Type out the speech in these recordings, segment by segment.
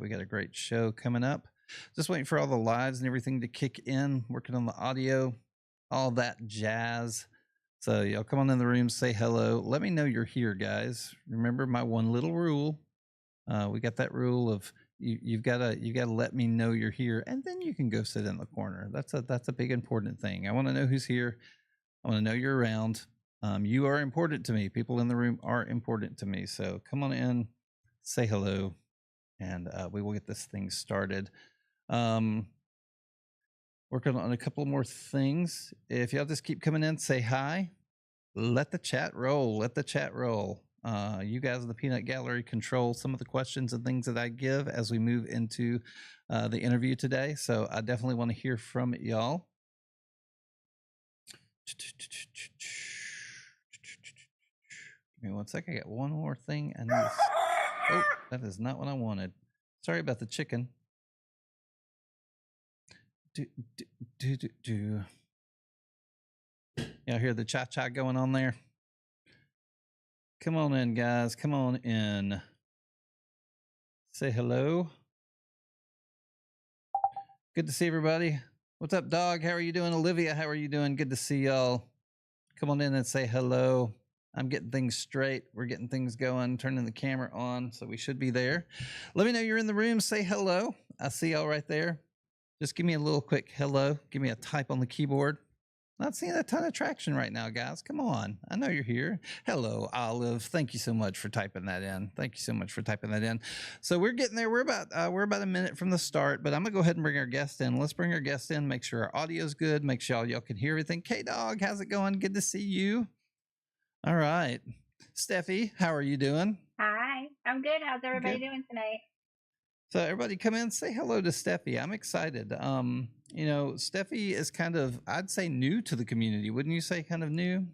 We got a great show coming up. Just waiting for all the lives and everything to kick in, working on the audio, all that jazz. So y'all come on in the room, say hello. Let me know you're here, guys. Remember my one little rule. We got that rule of you've got to let me know you're here, and then you can go sit in the corner. That's a big important thing. I want to know who's here. I want to know you're around. You are important to me. People in the room are important to me. So come on in, say hello, and we will get this thing started. Working on a couple more things. If y'all just keep coming in, say hi. Let the chat roll. Let the chat roll. You guys in the Peanut Gallery control some of the questions and things that I give as we move into the interview today. So I definitely want to hear from y'all. Give me one second. I got one more thing. Oh, that is not what I wanted. Sorry about the chicken. Y'all hear the cha-cha going on there? Come on in, guys. Come on in. Say hello. Good to see everybody. What's up, dog? How are you doing? Olivia, how are you doing? Good to see y'all. Come on in and say hello. I'm getting things straight. We're getting things going, turning the camera on, so we should be there. Let me know you're in the room. Say hello. I see y'all right there. Just give me a little quick hello. Give me a type on the keyboard. Not seeing a ton of traction right now, guys. Come on. I know you're here. Hello, Olive. Thank you so much for typing that in. Thank you so much for typing that in. So we're getting there. We're about a minute from the start, but I'm going to go ahead and bring our guest in. Let's bring our guest in, make sure our audio's good, make sure y'all can hear everything. K-Dog, how's it going? Good to see you. All right. Steffi, how are you doing? Hi, I'm good. How's everybody doing tonight? So everybody come in, say hello to Steffi. I'm excited. You know, Steffi is kind of, I'd say, new to the community. Wouldn't you say kind of new?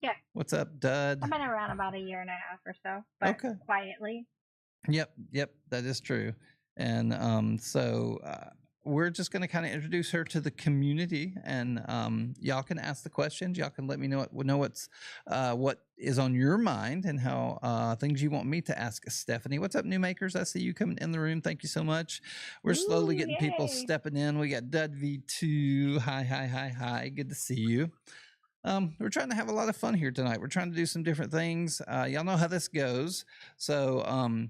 Yeah. What's up, Dud? I've been around about a year and a half or so, but quietly. Yep, that is true. And so we're just going to kind of introduce her to the community, and y'all can ask the questions. Y'all can let me know what is on your mind and how things you want me to ask Stephanie. What's up, new makers? I see you coming in the room. Thank you so much. We're slowly getting people stepping in. We got Dud V2. Hi. Good to see you. We're trying to have a lot of fun here tonight. We're trying to do some different things. Y'all know how this goes. So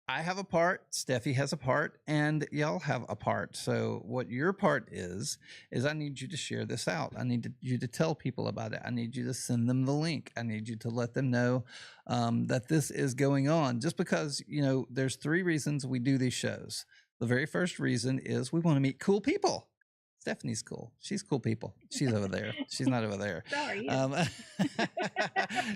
I have a part, Steffi has a part, and y'all have a part. So what your part is I need you to share this out. I need you to tell people about it. I need you to send them the link. I need you to let them know that this is going on. Just because, you know, there's 3 reasons we do these shows. The very first reason is we want to meet cool people. Stephanie's cool. She's cool people. She's over there. She's not over there. Sorry.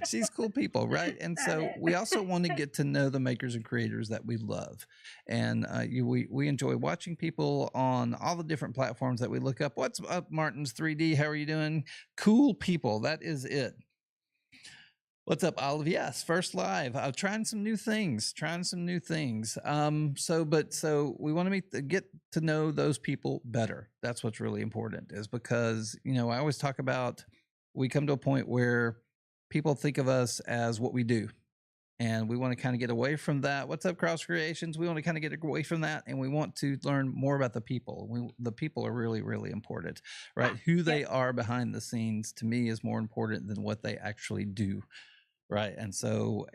She's cool people, right? And so we also want to get to know the makers and creators that we love. And we enjoy watching people on all the different platforms that we look up. What's up, Martin's 3D? How are you doing? Cool people. That is it. What's up, Olive? Yes, first live. I'm trying some new things. So we want to get to know those people better. That's what's really important, is because, you know, I always talk about, we come to a point where people think of us as what we do, and we want to kind of get away from that. What's up, Cross Creations? We want to kind of get away from that, and we want to learn more about the people. The people are really, really important, right? Who they are behind the scenes, to me, is more important than what they actually do. Right. And so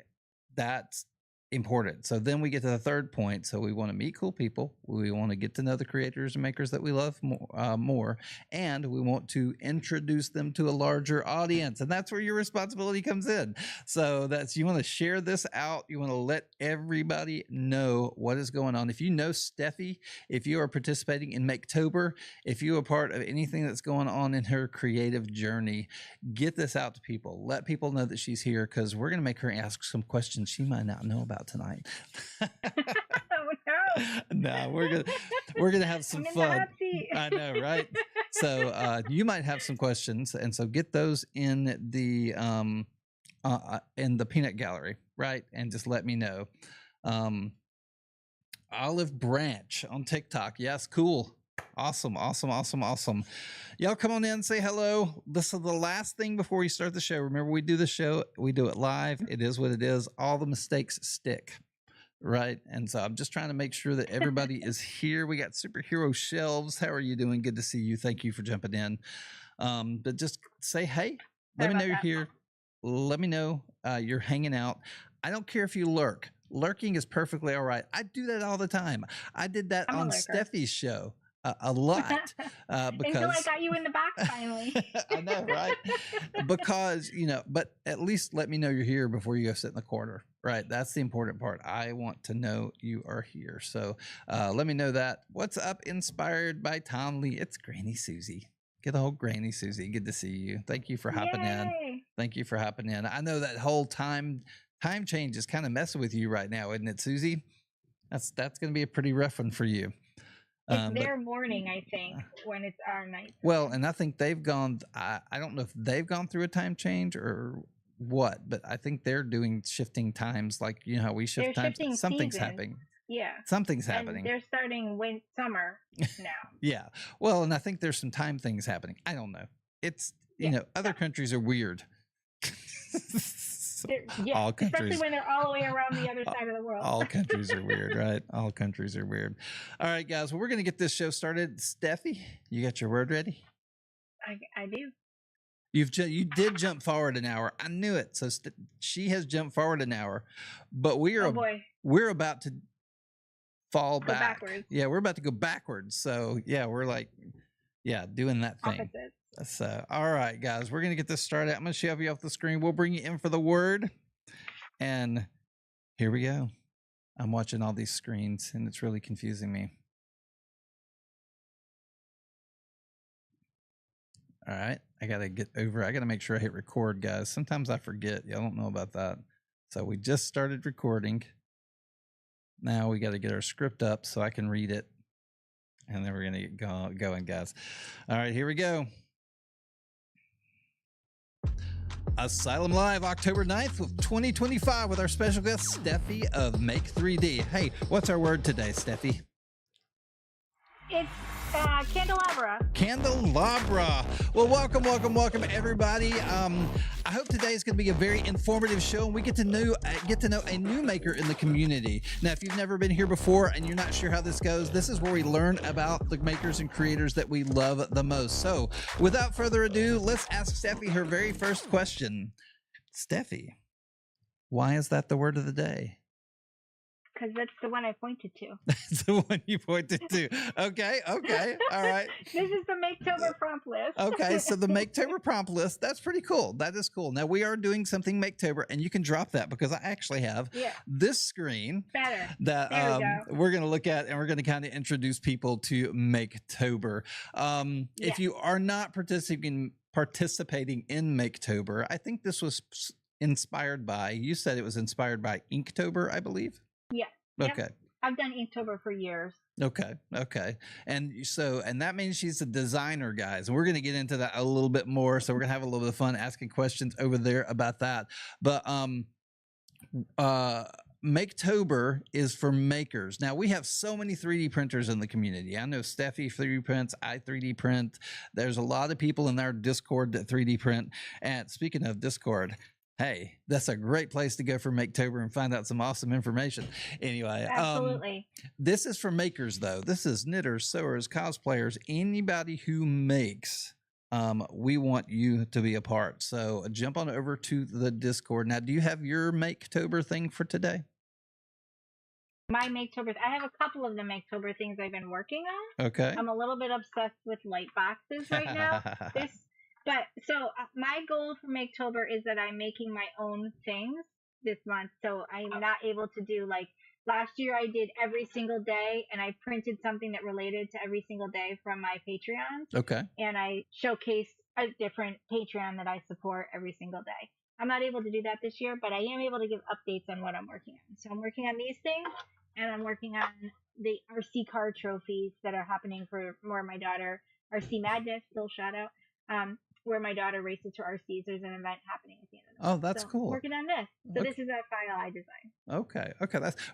that's important. So then we get to the third point. So we want to meet cool people. We want to get to know the creators and makers that we love more, and we want to introduce them to a larger audience. And that's where your responsibility comes in. So you want to share this out. You want to let everybody know what is going on. If you know Steffi, if you are participating in Maketober, if you are part of anything that's going on in her creative journey, get this out to people. Let people know that she's here, because we're going to make her ask some questions she might not know about tonight. No, we're gonna have some fun. I know, right? So you might have some questions, and so get those in the Peanut Gallery, right? And just let me know. Olive Branch on TikTok. Yes, cool. Awesome. Y'all come on in, say hello. This is the last thing before we start the show. Remember, we do the show, we do it live. It is what it is. All the mistakes stick. Right. And so I'm just trying to make sure that everybody is here. We got superhero shelves. How are you doing? Good to see you. Thank you for jumping in. But just say, hey, let me know you're here. Let me know you're hanging out. I don't care if you lurk. Lurking is perfectly all right. I do that all the time. I did that on Stephi's show a lot because until I got you in the box finally. I know, right? Because, you know, but at least let me know you're here before you go sit in the corner, right? That's the important part. I want to know you are here. So let me know that. What's up? Inspired by Tom Lee. It's Granny Susie. Good old Granny Susie. Good to see you. Thank you for hopping in. Thank you for hopping in. I know that whole time change is kind of messing with you right now, isn't it, Susie? That's going to be a pretty rough one for you. It's their morning, I think, when it's our night. Well, and I think they've gone, I don't know if they've gone through a time change or what, but I think they're doing shifting times, like, you know how we shift times. Something's happening. Yeah. Something's happening. They're starting summer now. Yeah. Well, and I think there's some time things happening. I don't know. It's, you know, other countries are weird. All countries, especially when they're all the way around the other side of the world. All countries are weird, right? All countries are weird. All right, guys. Well, we're going to get this show started. Steffi, you got your word ready? I do. You did jump forward an hour. I knew it. So she has jumped forward an hour, but we're about to fall backwards. Yeah, we're about to go backwards. So yeah, we're like, doing that thing. Opposite. So, all right, guys, we're going to get this started. I'm going to shove you off the screen. We'll bring you in for the word. And here we go. I'm watching all these screens, and it's really confusing me. All right, I got to make sure I hit record, guys. Sometimes I forget. Y'all don't know about that. So we just started recording. Now we got to get our script up so I can read it. And then we're going to get going, guys. All right, here we go. Asylum Live, October 9th of 2025 with our special guest, Steffi of Make 3D. Hey, what's our word today, Steffi? It's candelabra. Candelabra. Well, welcome, everybody. I hope today is going to be a very informative show, and we get to know a new maker in the community. Now, if you've never been here before and you're not sure how this goes, this is where we learn about the makers and creators that we love the most. So, without further ado, let's ask Steffi her very first question. Steffi, why is that the word of the day? Because that's the one I pointed to. That's the one you pointed to. Okay. All right. This is the Maketober prompt list. Okay, so the Maketober prompt list, that's pretty cool. That is cool. Now, we are doing something Maketober, and you can drop that because I actually have this screen that we're going to look at, and we're going to kind of introduce people to Maketober. If you are not participating in Maketober, I think this was inspired by, you said it was inspired by Inktober, I believe? Yeah. Okay. Yep. I've done Inktober for years. Okay. And that means she's a designer, guys. And we're going to get into that a little bit more. So we're going to have a little bit of fun asking questions over there about that. But Maketober is for makers. Now, we have so many 3D printers in the community. I know Steffi 3D prints, I 3D print. There's a lot of people in our Discord that 3D print. And speaking of Discord, hey, that's a great place to go for Maketober and find out some awesome information. Anyway, absolutely. This is for makers, though. This is knitters, sewers, cosplayers, anybody who makes. We want you to be a part. So jump on over to the Discord. Now, do you have your Maketober thing for today? My Maketobers, I have a couple of the Maketober things I've been working on. Okay. I'm a little bit obsessed with light boxes right now. My goal for Maketober is that I'm making my own things this month. So I'm not able to do, like, last year I did every single day, and I printed something that related to every single day from my Patreon. Okay. And I showcased a different Patreon that I support every single day. I'm not able to do that this year, but I am able to give updates on what I'm working on. So I'm working on these things, and I'm working on the RC car trophies that are happening for where my daughter, RC Madness, little shout out, where my daughter races her RCs. There's an event happening at the end of the month. Oh, that's cool. Working on this. So this is a file I designed. Okay.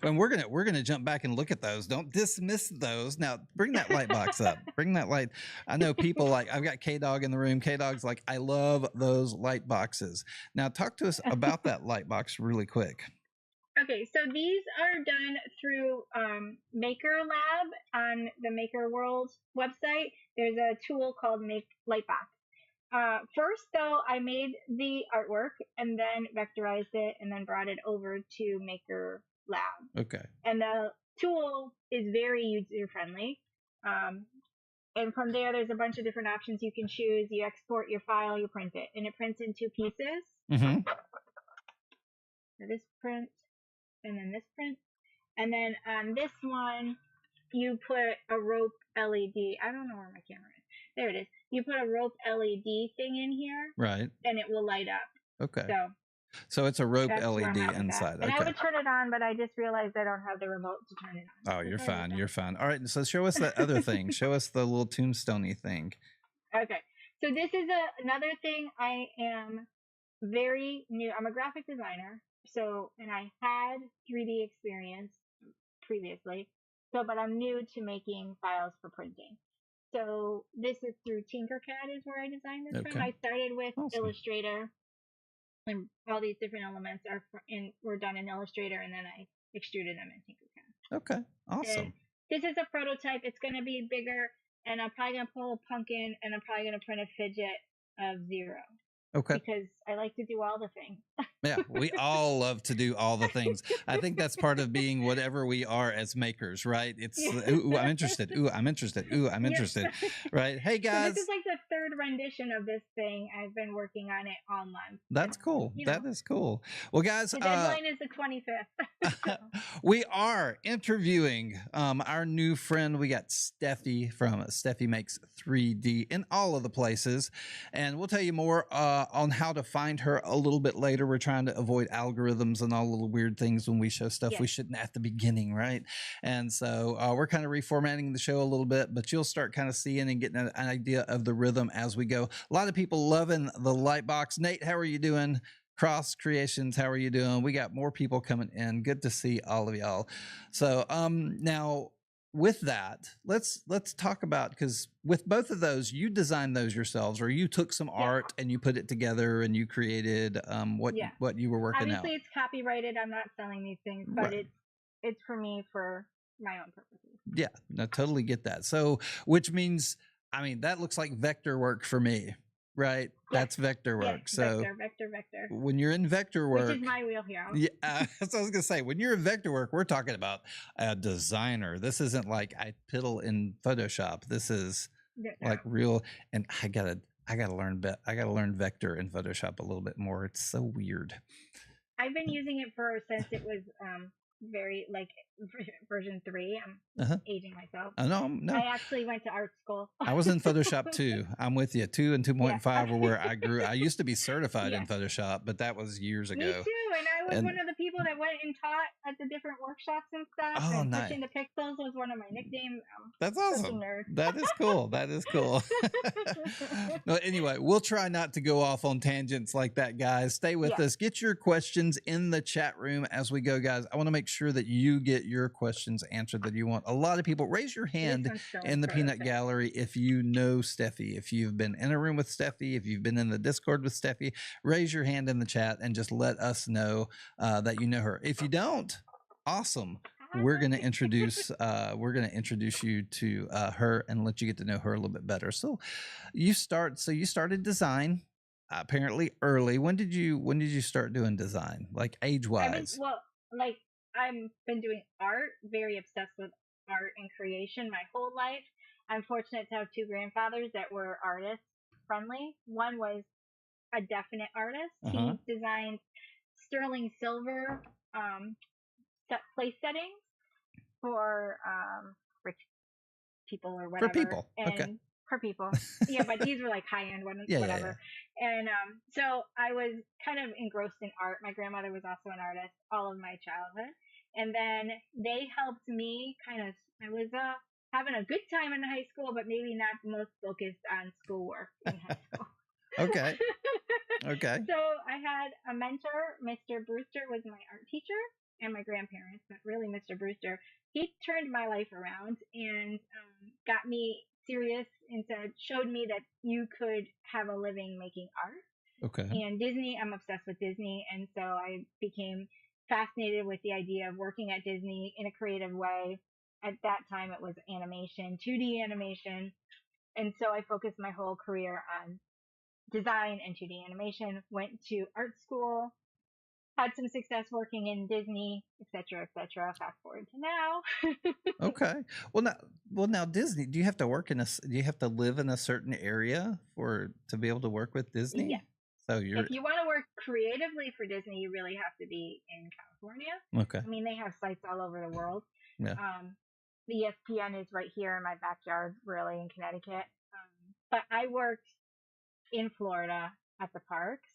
And we're gonna jump back and look at those. Don't dismiss those. Now bring that light box up. Bring that light. I know people like, I've got K-Dog in the room. K-Dog's like, I love those light boxes. Now talk to us about that light box really quick. Okay, so these are done through Maker Lab on the Maker World website. There's a tool called Make Lightbox. First, though, I made the artwork and then vectorized it and then brought it over to Maker Lab. Okay. And the tool is very user friendly. And from there, there's a bunch of different options you can choose. You export your file, you print it, and it prints in 2 pieces. Mm-hmm. This print, and then this print. And then on this one, you put a rope LED. I don't know where my camera is. There it is. You put a rope LED thing in here. Right. And it will light up. Okay. So it's a rope LED inside. And okay. I would turn it on, but I just realized I don't have the remote to turn it on. Oh, you're fine. You're fine. All right. So show us that other thing. Show us the little tombstone-y thing. Okay. So this is another thing. I am very new. I'm a graphic designer. So, and I had 3D experience previously. So, but I'm new to making files for printing. So this is through Tinkercad is where I designed this from. I started with Illustrator, and all these different elements were done in Illustrator, and then I extruded them in Tinkercad. Okay, awesome. And this is a prototype. It's going to be bigger, and I'm probably going to pull a pumpkin, and I'm probably going to print a fidget of 0. Okay. Because I like to do all the things. Yeah, we all love to do all the things. I think that's part of being whatever we are as makers, right? It's, ooh, I'm interested. Ooh, I'm interested. Ooh, I'm interested. Right? Hey, guys. So this is like the 3rd rendition of this thing. I've been working on it all month. That's cool. That is cool. Well, guys. The deadline is the 25th. We are interviewing our new friend. We got Steffi from Steffi Makes 3D in all of the places. And we'll tell you more on how to find her a little bit later. We're trying to avoid algorithms and all the little weird things when we show stuff we shouldn't at the beginning, right? And so we're kind of reformatting the show a little bit, but you'll start kind of seeing and getting an idea of the rhythm as we go. A lot of people loving the Lightbox. Nate, how are you doing? Cross Creations, how are you doing? We got more people coming in. Good to see all of y'all. So now with that, let's talk about, because with both of those, you designed those yourselves, or you took some art and you put it together and you created what you were working out. Obviously, it's copyrighted. I'm not selling these things, but it's for me for my own purposes. Yeah, I totally get that. So, which means, I mean, that looks like vector work for me. Right, that's vector work. Yes, so vector. When you're in vector work, which is my wheelhouse. Yeah, so I was gonna say, when you're in vector work, we're talking about a designer. This isn't like I piddle in Photoshop. This is like real. And I gotta learn vector in Photoshop a little bit more. It's so weird. I've been using it since it was very like version 3. I'm aging myself. No. I actually went to art school. I was in Photoshop too. I'm with you. 2 and 2.5 were where I grew. I used to be certified in Photoshop, but that was years ago. Me too. And I was one of the people that went and taught at the different workshops and stuff. Oh, and nice. Pushing the Pixels was one of my nicknames. That's awesome. That is cool. That is cool. No, anyway, we'll try not to go off on tangents like that, guys. Stay with us. Get your questions in the chat room as we go, guys. I want to make sure that you get your questions answered that you want. A lot of people, raise your hand in the peanut gallery if you know Steffi. If you've been in a room with Steffi, if you've been in the Discord with Steffi, raise your hand in the chat and just let us know that you know her. If you don't, awesome. We're going to introduce you to her and let you get to know her a little bit better. So you started design apparently early. When did you start doing design, like age-wise? I've been doing art, very obsessed with art and creation my whole life. I'm fortunate to have 2 grandfathers that were artist friendly. One was a definite artist. He designed sterling silver place settings for rich people or whatever. For people. And for people. Yeah, but these were like high-end ones, whatever. Yeah. And so I was kind of engrossed in art. My grandmother was also an artist all of my childhood. And then they helped me I was having a good time in high school, but maybe not the most focused on schoolwork in high school. Okay. So I had a mentor. Mr. Brewster was my art teacher, and my grandparents, but really Mr. Brewster. He turned my life around and got me serious and showed me that you could have a living making art. Okay. And Disney, I'm obsessed with Disney, and so I became fascinated with the idea of working at Disney in a creative way. At that time, it was animation, 2D animation. And so I focused my whole career on design and 2D animation, went to art school, had some success working in Disney, etc., etc. Fast forward to now. Okay. Well now Disney, do you have to work in do you have to live in a certain area for to be able to work with Yeah. Disney? So you're If you want to work creatively for Disney, you really have to be in California. okay. I mean, they have sites all over the world. Yeah. The ESPN is right here in my backyard, really, in Connecticut. But I worked in Florida at the parks.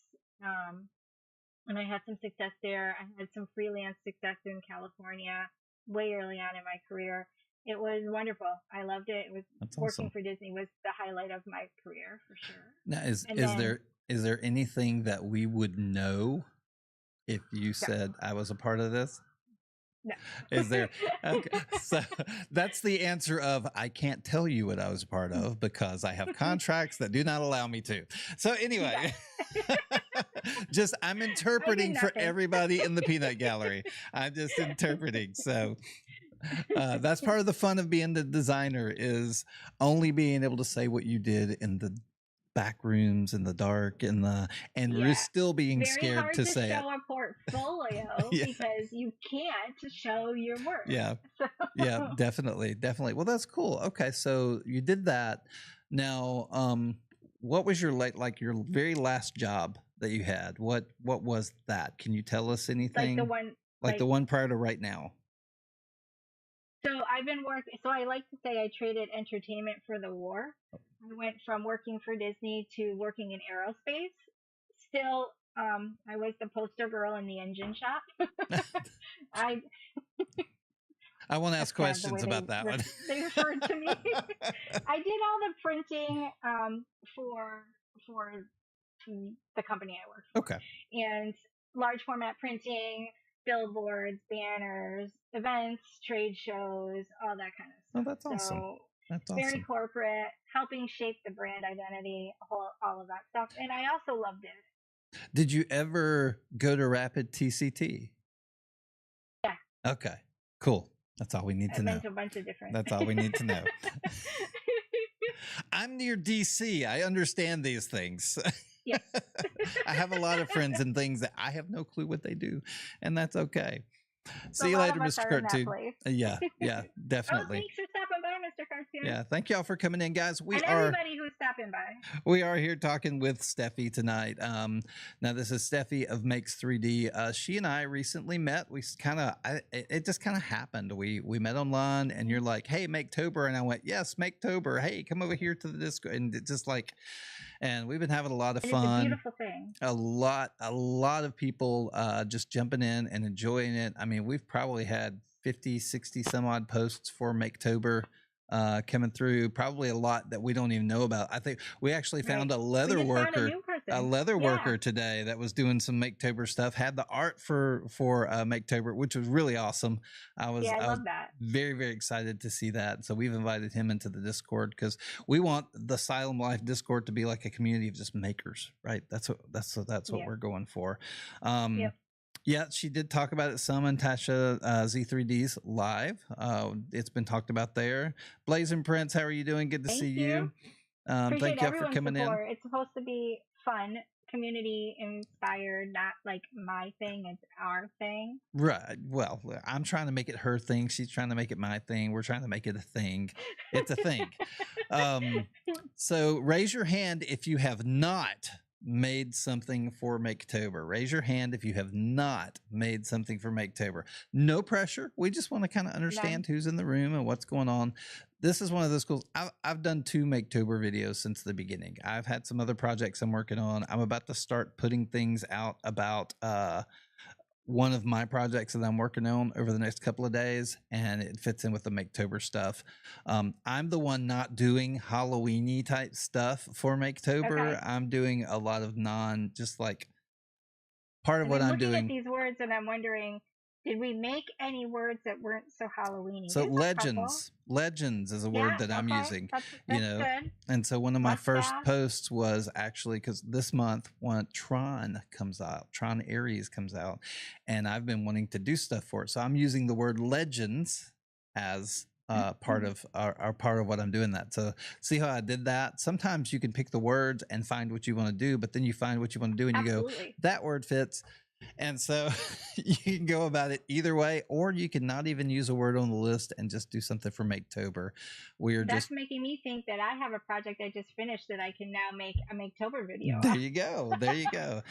And I had some success there. I had some freelance success in California way early on in my career. It was wonderful. I loved it. It was That's working awesome. for Disney was the highlight of my career for sure. Now And then is there anything that we would know if you no, said I was a part of this? no. Is there okay. So that's the answer of I can't tell you what I was a part of because I have contracts that do not allow me to. So anyway, just I'm interpreting for everybody in the peanut gallery. I'm just interpreting. So that's part of the fun of being the designer is only being able to say what you did in the back rooms in the dark and we're still being very scared hard to say show a portfolio because you can't show your work. Yeah. Yeah, definitely. Well, that's cool. Okay, so you did that. Now, what was your like your very last job that you had? What was that? Can you tell us anything? Like the one prior to right now. So I've been working. So I like to say I traded entertainment for the war. I went from working for Disney to working in aerospace. Still, I was the poster girl in the engine shop. I won't ask questions about that one. They referred to me. I did all the printing for the company I worked for. Okay. And large format printing, billboards, banners, events, trade shows, all that kind of stuff. Oh, that's awesome. So that's awesome. Very corporate, helping shape the brand identity, all of that stuff. And I also loved it. Did you ever go to Rapid TCT? Yeah. Okay, cool. That's all we need to know. To a bunch of different. That's all we need to know. I'm near DC. I understand these things. Yes. I have a lot of friends and things that I have no clue what they do, and that's okay. See you later, Mr. Cartoon. Yeah, definitely. Oh, thanks for stopping by, Mr. Cartoon. Yeah, thank y'all for coming in, guys. Everybody who's stopping by. We are here talking with Steffi tonight. Now this is Steffi of Makes 3D. She and I recently met. We it just kind of happened. We met online, and you're like, "Hey, Maketober," and I went, "Yes, Maketober. Hey, come over here to the disco," and it just like. And we've been having a lot of fun. It's a beautiful thing. A lot of people just jumping in and enjoying it. I mean, we've probably had 50, 60 some odd posts for Maketober coming through. Probably a lot that we don't even know about. I think we actually found a leather worker. A leather worker today that was doing some Maketober stuff, had the art for Maketober, which was really awesome. I was that. Very, very excited to see that. So we've invited him into the Discord because we want the Asylum Life Discord to be like a community of just makers, right? That's what we're going for. Yeah, she did talk about it some in Tasha Z3D's live. It's been talked about there. Blazing Prince, how are you doing? Good to see you. Thank you for coming in. It's supposed to be fun, community inspired, not like my thing, it's our thing. Right. Well, I'm trying to make it her thing. She's trying to make it my thing. We're trying to make it a thing. It's a thing. So raise your hand if you have not made something for Maketober. Raise your hand if you have not made something for Maketober. No pressure. We just want to kind of understand who's in the room and what's going on. This is one of those schools. I've done 2 Maketober videos since the beginning. I've had some other projects I'm working on. I'm about to start putting things out about one of my projects that I'm working on over the next couple of days, and it fits in with the Maketober stuff. I'm the one not doing Halloween-y type stuff for Maketober. I'm doing a lot of just like part of what I'm doing. I'm looking at these words and I'm wondering, Did we make any words that weren't so Halloweeny? So There's a couple. legends is a word Yeah, that I'm okay. using, That's good. and so one of my first Mustache. posts was actually because this month when Tron comes out, Tron Ares comes out, and I've been wanting to do stuff for it. So I'm using the word legends as part of our part of what I'm doing that. So see how I did that? Sometimes you can pick the words and find what you want to do, but then you find what you want to do and you go, Absolutely. that word fits. And so you can go about it either way, or you can not even use a word on the list and just do something for Maketober. We're That's just making me think that I have a project I just finished that I can now make a Maketober video there you go. There you go.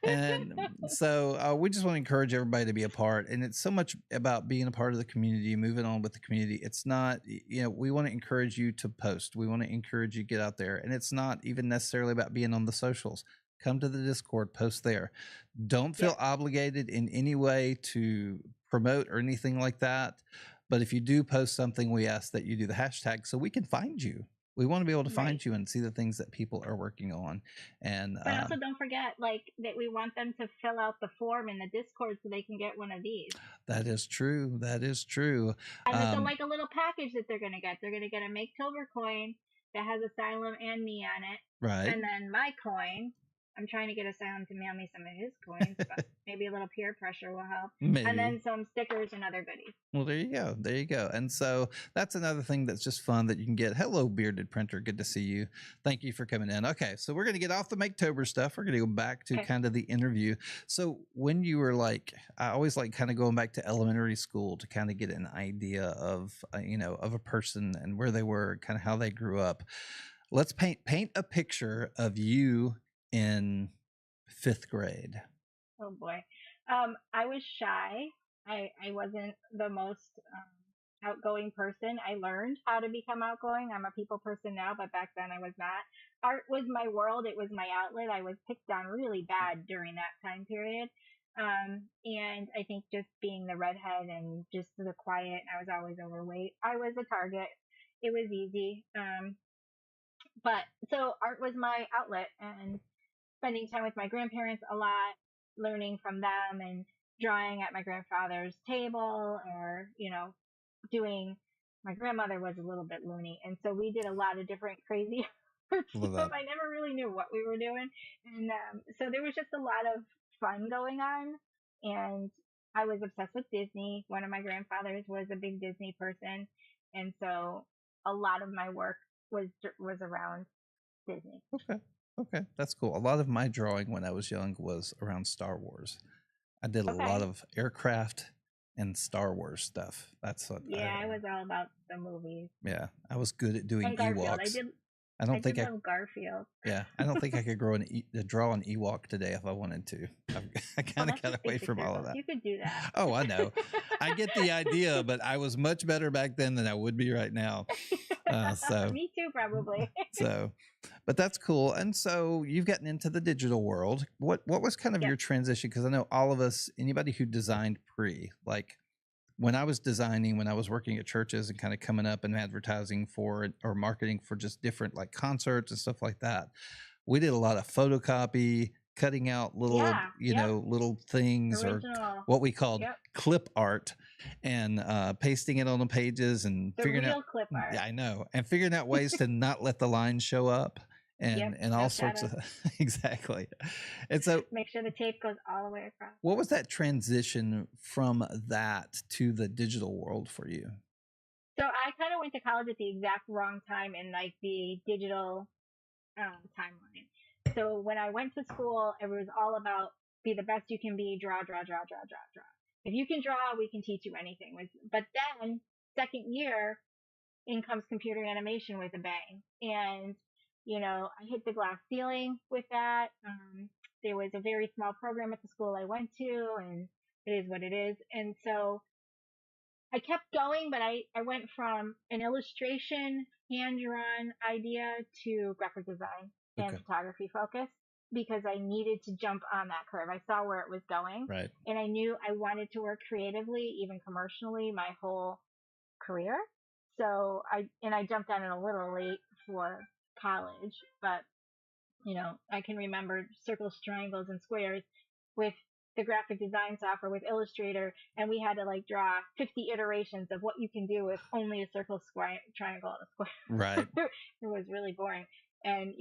And so we just want to encourage everybody to be a part. And it's so much about being a part of the community, moving on with the community. It's not, we want to encourage you to post. We want to encourage you to get out there. And it's not even necessarily about being on the socials. Come to the Discord, post there. Don't feel obligated in any way to promote or anything like that. But if you do post something, we ask that you do the hashtag so we can find you. We want to be able to find you and see the things that people are working on. And but also don't forget, like, that we want them to fill out the form in the Discord so they can get one of these. that is true. That is true. And it's like a little package that they're gonna get. They're gonna get a Maketober coin that has Asylum and me on it. Right. And then my coin. I'm trying to get Asylum to mail me some of his coins, but maybe a little peer pressure will help. Maybe. And then some stickers and other goodies. Well, there you go. There you go. And so that's another thing that's just fun that you can get. Hello, bearded printer. Good to see you. Thank you for coming in. Okay, so we're going to get off the Maketober stuff. We're going to go back to kind of the interview. So when you were like, I always like kind of going back to elementary school to kind of get an idea of, of a person and where they were, kind of how they grew up. Let's paint a picture of you in 5th grade. Oh boy. I was shy. I wasn't the most outgoing person. I learned how to become outgoing. I'm a people person now, but back then I was not. Art was my world. It was my outlet. I was picked on really bad during that time period. And I think just being the redhead and just the quiet, I was always overweight. I was a target. It was easy. But so art was my outlet, and spending time with my grandparents a lot, learning from them and drawing at my grandfather's table, or, doing, my grandmother was a little bit loony. And so we did a lot of different crazy stuff. I never really knew what we were doing. And so there was just a lot of fun going on. And I was obsessed with Disney. One of my grandfathers was a big Disney person. And so a lot of my work was around Disney. Okay, that's cool. A lot of my drawing when I was young was around Star Wars. I did a lot of aircraft and Star Wars stuff. That's what. Yeah, I was all about the movies. Yeah, I was good at doing Ewoks. I did love Garfield. Yeah, I don't think I could draw an Ewok today if I wanted to. I kind of got away from all of that. You could do that. Oh, I know. I get the idea, but I was much better back then than I would be right now. So me too, probably. But that's cool. And so you've gotten into the digital world. What was kind of your transition? Because I know all of us, anybody who designed like when I was designing, when I was working at churches and kind of coming up and advertising for or marketing for just different like concerts and stuff like that, we did a lot of photocopy, cutting out little, little things, original, or what we called clip art, and pasting it on the pages and figuring out clip art. Yeah, I know. And figuring out ways to not let the lines show up. And all sorts of exactly. And so make sure the tape goes all the way across. What was that transition from that to the digital world for you? So I kind of went to college at the exact wrong time in like the digital timeline. So when I went to school, it was all about be the best you can be, draw. If you can draw, we can teach you anything. But then second year, in comes computer animation with a bang. And I hit the glass ceiling with that. There was a very small program at the school I went to, and it is what it is. And so I kept going, but I went from an illustration, hand-drawn idea to graphic design and photography focus, because I needed to jump on that curve. I saw where it was going. Right. And I knew I wanted to work creatively, even commercially, my whole career. So I jumped on it a little late for college, but I can remember circles, triangles, and squares with the graphic design software with Illustrator, and we had to like draw 50 iterations of what you can do with only a circle, square, triangle, and a Right. square. It was really boring, and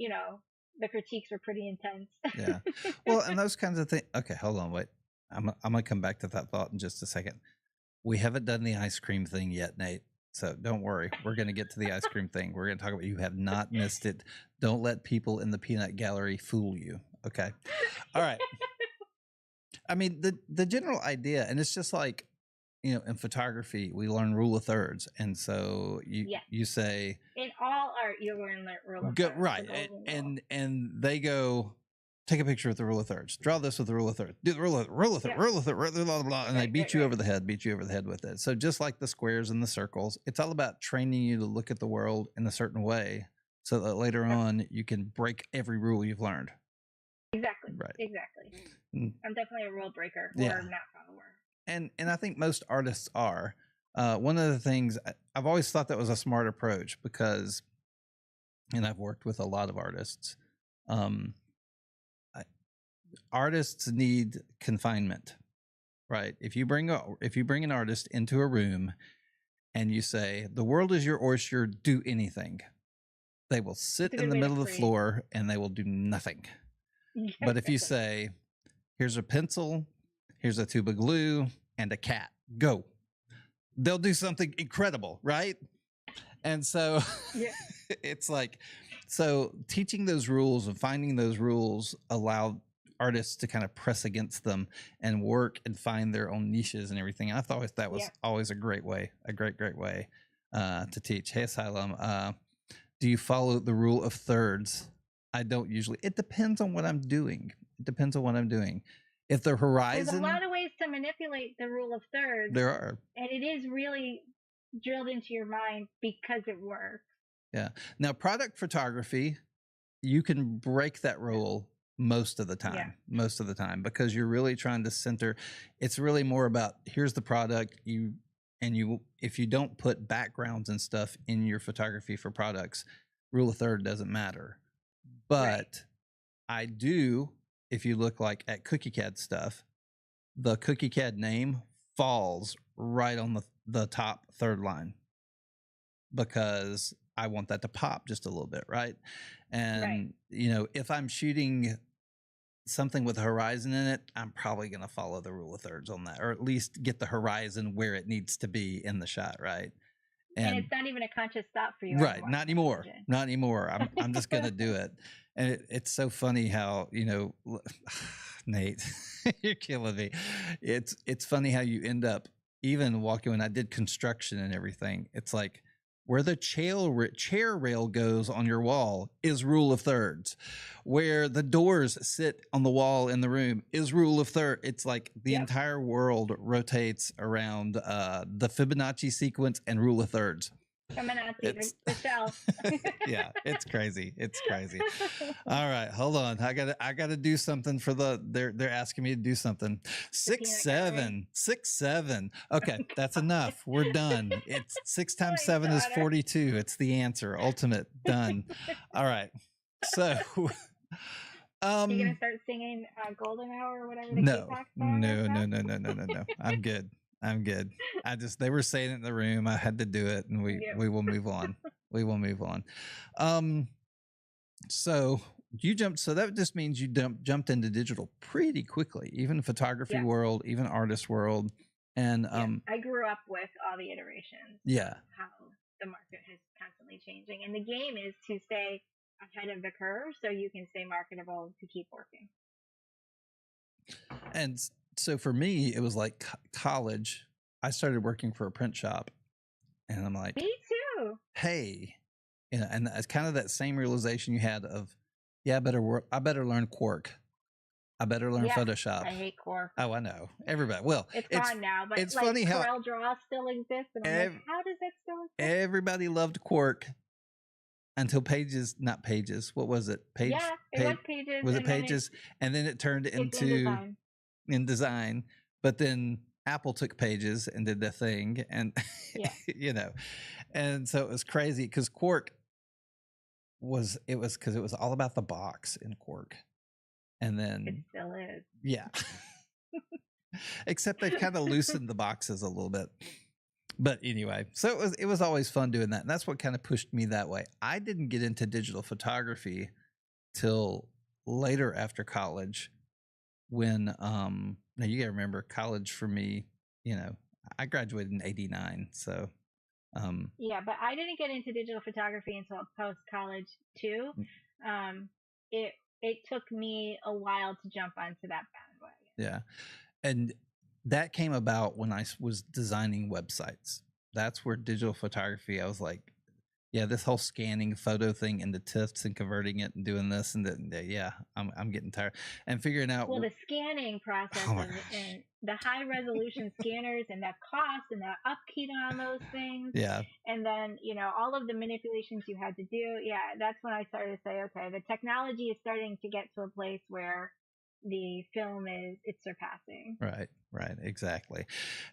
the critiques were pretty intense. Yeah. Well, and those kinds of things. Okay, hold on, wait. I'm gonna come back to that thought in just a second. We haven't done the ice cream thing yet, Nate. So don't worry. We're going to get to the ice cream thing. We're going to talk about, you have not missed it. Don't let people in the peanut gallery fool you. Okay. All right. I mean, the general idea, and it's just like, in photography, we learn rule of thirds. And so you say, in all art, you learn the rule of go, thirds. right. And they go, take a picture with the rule of thirds. Draw this with the rule of thirds. Do the rule of thirds, rule of thirds, blah, blah, blah. And they beat you over the head with it. So just like the squares and the circles, it's all about training you to look at the world in a certain way so that later on you can break every rule you've learned. Exactly. Right. Exactly. I'm definitely a rule breaker or not follower. And I think most artists are. One of the things, I've always thought that was a smart approach because, and I've worked with a lot of artists, artists need confinement, right? If you bring an artist into a room and you say, the world is your oyster, do anything, they will sit in the middle of the floor and they will do nothing. But if you say, here's a pencil, here's a tube of glue, and a cat, go, they'll do something incredible, right? And so it's like, so teaching those rules and finding those rules allow artists to kind of press against them and work and find their own niches and everything. I thought that was always a great way, a great way to teach. Hey, Asylum, do you follow the rule of thirds? I don't usually. It depends on what I'm doing. If the horizon, there's a lot of ways to manipulate the rule of thirds. There are, and it is really drilled into your mind because it works. Yeah. Now, product photography, you can break that rule most of the time, because you're really trying to center. It's really more about, here's the product, if you don't put backgrounds and stuff in your photography for products, rule of third doesn't matter. But I do, if you look like at CookieCAD stuff, the CookieCAD name falls right on the top third line because I want that to pop just a little bit, right? And if I'm shooting something with a horizon in it, I'm probably going to follow the rule of thirds on that, or at least get the horizon where it needs to be in the shot, right? And it's not even a conscious thought for you, right? Anymore. Not anymore. I'm just going to do it. And it's so funny how, Nate, you're killing me. It's funny how you end up even walking, when I did construction and everything, it's like, where the chair rail goes on your wall is rule of thirds. Where the doors sit on the wall in the room is rule of thirds. It's like the entire world rotates around the Fibonacci sequence and rule of thirds. Fibonacci, Michelle. Yeah, it's crazy. It's crazy. All right, hold on. I gotta do something for they're asking me to do something. 6, 7. Okay, that's enough. We're done. It's 6 times 7 is 42. It's the answer. Ultimate. Done. All right. So you gonna start singing Golden Hour or whatever the No. I'm good. They were saying it in the room. I had to do it, and we will move on. So you jumped. So that just means you jumped into digital pretty quickly, even photography world, even artist world. And I grew up with all the iterations. Yeah. Of how the market is constantly changing, and the game is to stay ahead of the curve so you can stay marketable to keep working. And so for me, it was like college. I started working for a print shop, and I'm like, me too. Hey, and it's kind of that same realization you had of, I better learn Quark. I better learn Photoshop. I hate Quark. Oh, I know. Everybody. Well, it's gone now, but it's funny how Corel Draw still exists. And I'm like, how does that still exist? Everybody loved Quark until not Pages. What was it? It was Pages. Was it Pages? And then it turned into InDesign. But then Apple took Pages and did their thing, and and so it was crazy because Quark was all about the box in Quark, and then it still is. Yeah. Except they've kind of loosened the boxes a little bit. But anyway, so it was always fun doing that. And that's what kind of pushed me that way. I didn't get into digital photography till later after college when now you gotta remember college for me, you know, I graduated in 89. So Yeah, but I didn't get into digital photography until post college too. Um, it it took me a while to jump onto that bandwagon. yeah. And that came about when I was designing websites. That's where digital photography, I was like, yeah, this whole scanning photo thing into TIFFs and converting it and doing this and that, yeah, I'm getting tired and figuring out. Well, the scanning process Oh my of gosh. and the high resolution scanners and that cost and that upkeep on those things, Yeah, and then all of the manipulations you had to do. Yeah, that's when I started to say, okay, the technology is starting to get to a place where the film it's surpassing. right, exactly.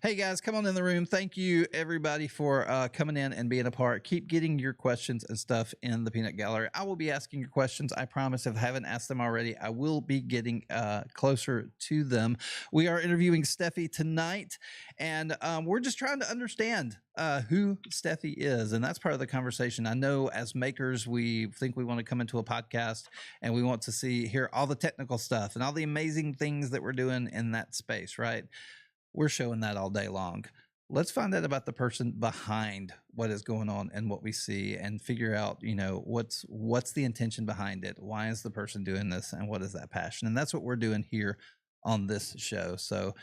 Hey guys, come on in the room. Thank you everybody for coming in and being a part. Keep getting your questions and stuff in the peanut gallery. I will be asking your questions. I promise. If I haven't asked them already, I will be getting closer to them. We are interviewing Steffi tonight, and we're just trying to understand who Steffi is, and that's part of the conversation. I know as makers, we think we want to come into a podcast and we want to hear all the technical stuff and all the amazing things that we're doing in that space, right? We're showing that all day long. Let's find out about the person behind what is going on and what we see, and figure out, what's the intention behind it. Why is the person doing this, and what is that passion? And that's what we're doing here on this show. So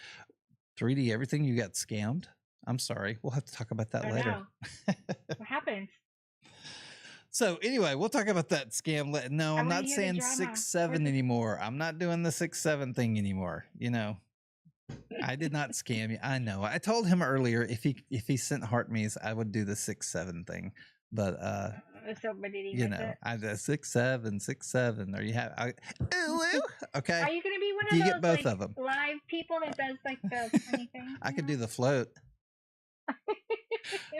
3D, everything you got scammed. I'm sorry. We'll have to talk about that I later. know. What happens? So anyway, we'll talk about that scam. No, I I'm want to not hear the saying drama. 6-7 anymore. I'm not doing the 6-7 thing anymore. I did not scam you. I know. I told him earlier if he sent heart me's, I would do the 6-7 thing. But So, but did he miss it? I did 6-7, 6-7. Or you have okay. Are you going to be one You of get those both of them. live people that does the funny things? I could do the float.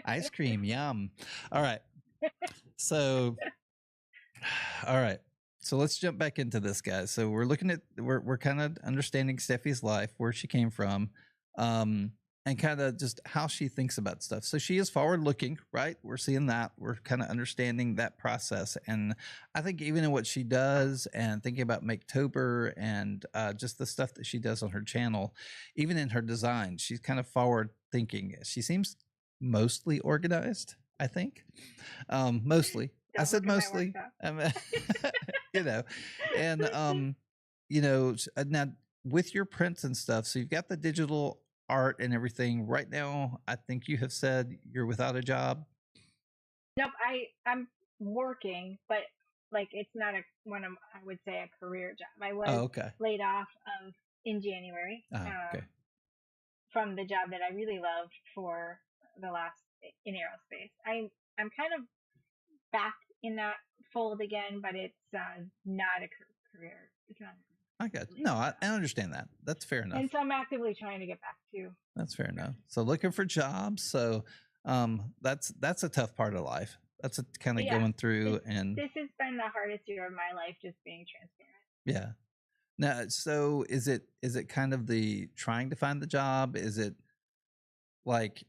Ice cream, yum. All right. So all right. So let's jump back into this, guys. So we're kind of understanding Steffi's life, where she came from, and kind of just how she thinks about stuff. So she is forward looking, right? We're seeing that. We're kind of understanding that process. And I think even in what she does and thinking about Maketober and just the stuff that she does on her channel, even in her design, she's kind of forward thinking. She seems mostly organized, I think. Mostly. I said mostly. You know, and now with your prints and stuff, so you've got the digital art and everything. Right now, I think you have said you're without a job. Nope, I'm working, but it's not I would say a career job. I was Okay. laid off in January Okay. from the job that I really loved for the last in aerospace. I'm kind of back in that fold again, but it's not a career. It's not. I got no. I understand that. That's fair enough. And so I'm actively trying to get back to. That's fair enough. So looking for jobs. So that's a tough part of life. That's a kind of going through. And this has been the hardest year of my life, just being transparent. Yeah. Now, so is it kind of the trying to find the job? Is it like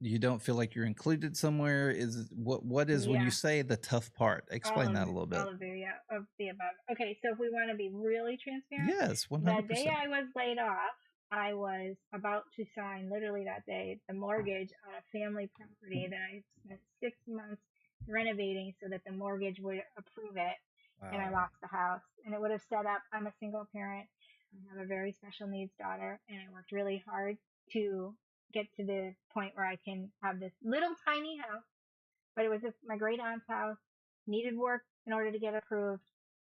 you don't feel like you're included somewhere? Is what is when you say the tough part? Explain that a little bit. All of the above. Okay, so if we want to be really transparent, yes, 100%. The day I was laid off, I was about to sign, literally that day, the mortgage on a family property that I spent 6 months renovating so that the mortgage would approve it. Wow. And I lost the house, and it would have set up. I'm a single parent. I have a very special needs daughter, and I worked really hard to get to the point where I can have this little tiny house, but it was my great aunt's house, needed work in order to get approved,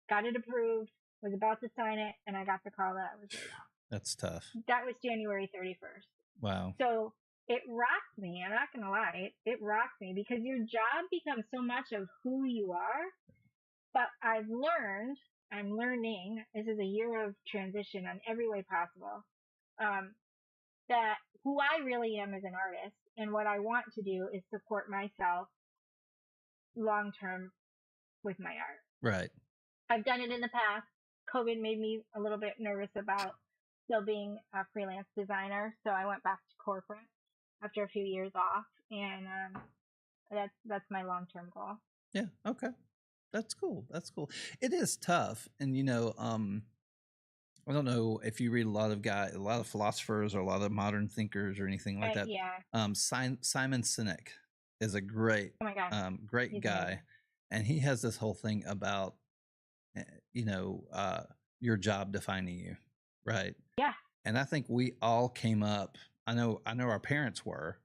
got it approved, was about to sign it, and I got the call that I was laid off. That's tough. That was January 31st. Wow. So it rocked me. I'm not going to lie. It rocked me because your job becomes so much of who you are. But I'm learning, this is a year of transition on every way possible, that who I really am as an artist and what I want to do is support myself long term with my art. Right. I've done it in the past. COVID made me a little bit nervous about still being a freelance designer. So I went back to corporate after a few years off, and that's my long term goal. Yeah. Okay. That's cool. That's cool. It is tough. And, I don't know if you read a lot of philosophers or a lot of modern thinkers or anything like that. Yeah. Simon Sinek is a great, Oh my gosh, great he's guy, amazing. and he has this whole thing about, eh, your job defining you, right? Yeah. And I think we all came up. I know our parents were.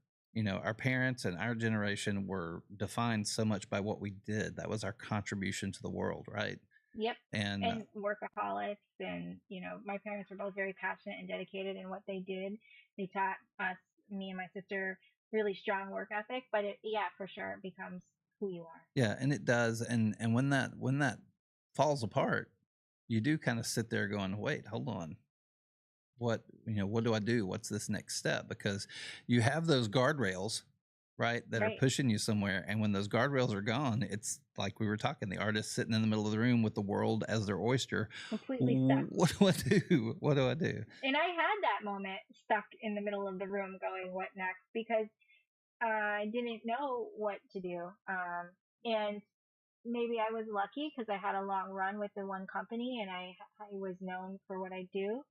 Our parents and our generation were defined so much by what we did. That was our contribution to the world, right? Yep. And And workaholics, and my parents were both very passionate and dedicated in what they did. They taught us, me and my sister, really strong work ethic. But yeah, for sure, it becomes who you are. yeah, and it does. And when that falls apart, you do kind of sit there going, "Wait, hold on. What do I do? What's this next step?" Because you have those guardrails, right, that are Right. pushing you somewhere. And when those guardrails are gone, it's like we were talking, the artist sitting in the middle of the room with the world as their oyster. Completely stuck. What do I do? What do I do? And I had that moment stuck in the middle of the room going, what next? Because I didn't know what to do. And maybe I was lucky because I had a long run with the one company, and I was known for what I do.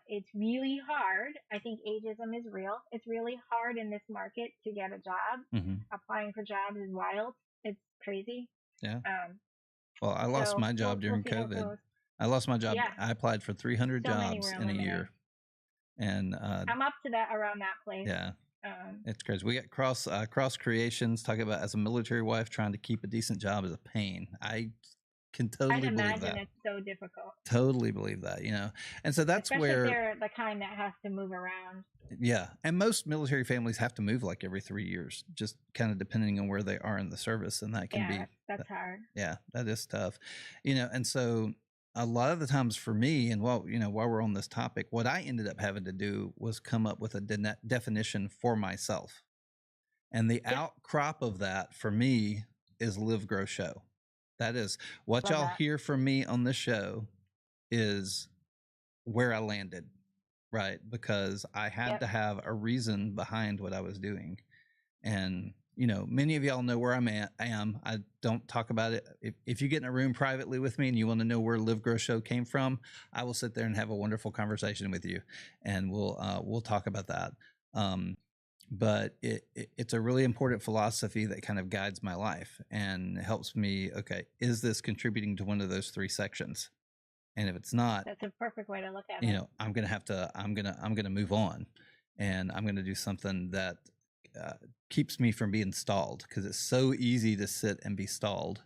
It's really hard. I think ageism is real. It's really hard in this market to get a job. Hmm. Applying for jobs is wild. It's crazy. Yeah. Um, Well, I lost so my job we'll during see how it COVID. goes. I lost my job. Yeah, I applied for 300 so many were jobs in a eliminated. year. And I'm up to that around that place. yeah, it's crazy. We got cross creations talking about, as a military wife, trying to keep a decent job is a pain. I can I totally believe imagine that. it's so difficult, Totally believe that, And so that's especially if where, they're the kind that has to move around. yeah. And most military families have to move like every 3 years, just kind of depending on where they are in the service. And that can Yeah, be, that's hard. yeah, that is tough, And so a lot of the times for me, and while we're on this topic, what I ended up having to do was come up with a definition for myself. And the Yep, outcrop of that for me is Live, Grow, Show. That is what love y'all that. hear from me on this show is where I landed, right? Because I had Yep. to have a reason behind what I was doing. And, many of y'all know where I am. I don't talk about it. If you get in a room privately with me and you want to know where Live, Grow, Show came from, I will sit there and have a wonderful conversation with you, and we'll talk about that. But it's a really important philosophy that kind of guides my life and helps me. Okay, is this contributing to one of those three sections? And if it's not, That's a perfect way to look at it. I'm gonna have to. I'm gonna move on, and I'm gonna do something that keeps me from being stalled, because it's so easy to sit and be stalled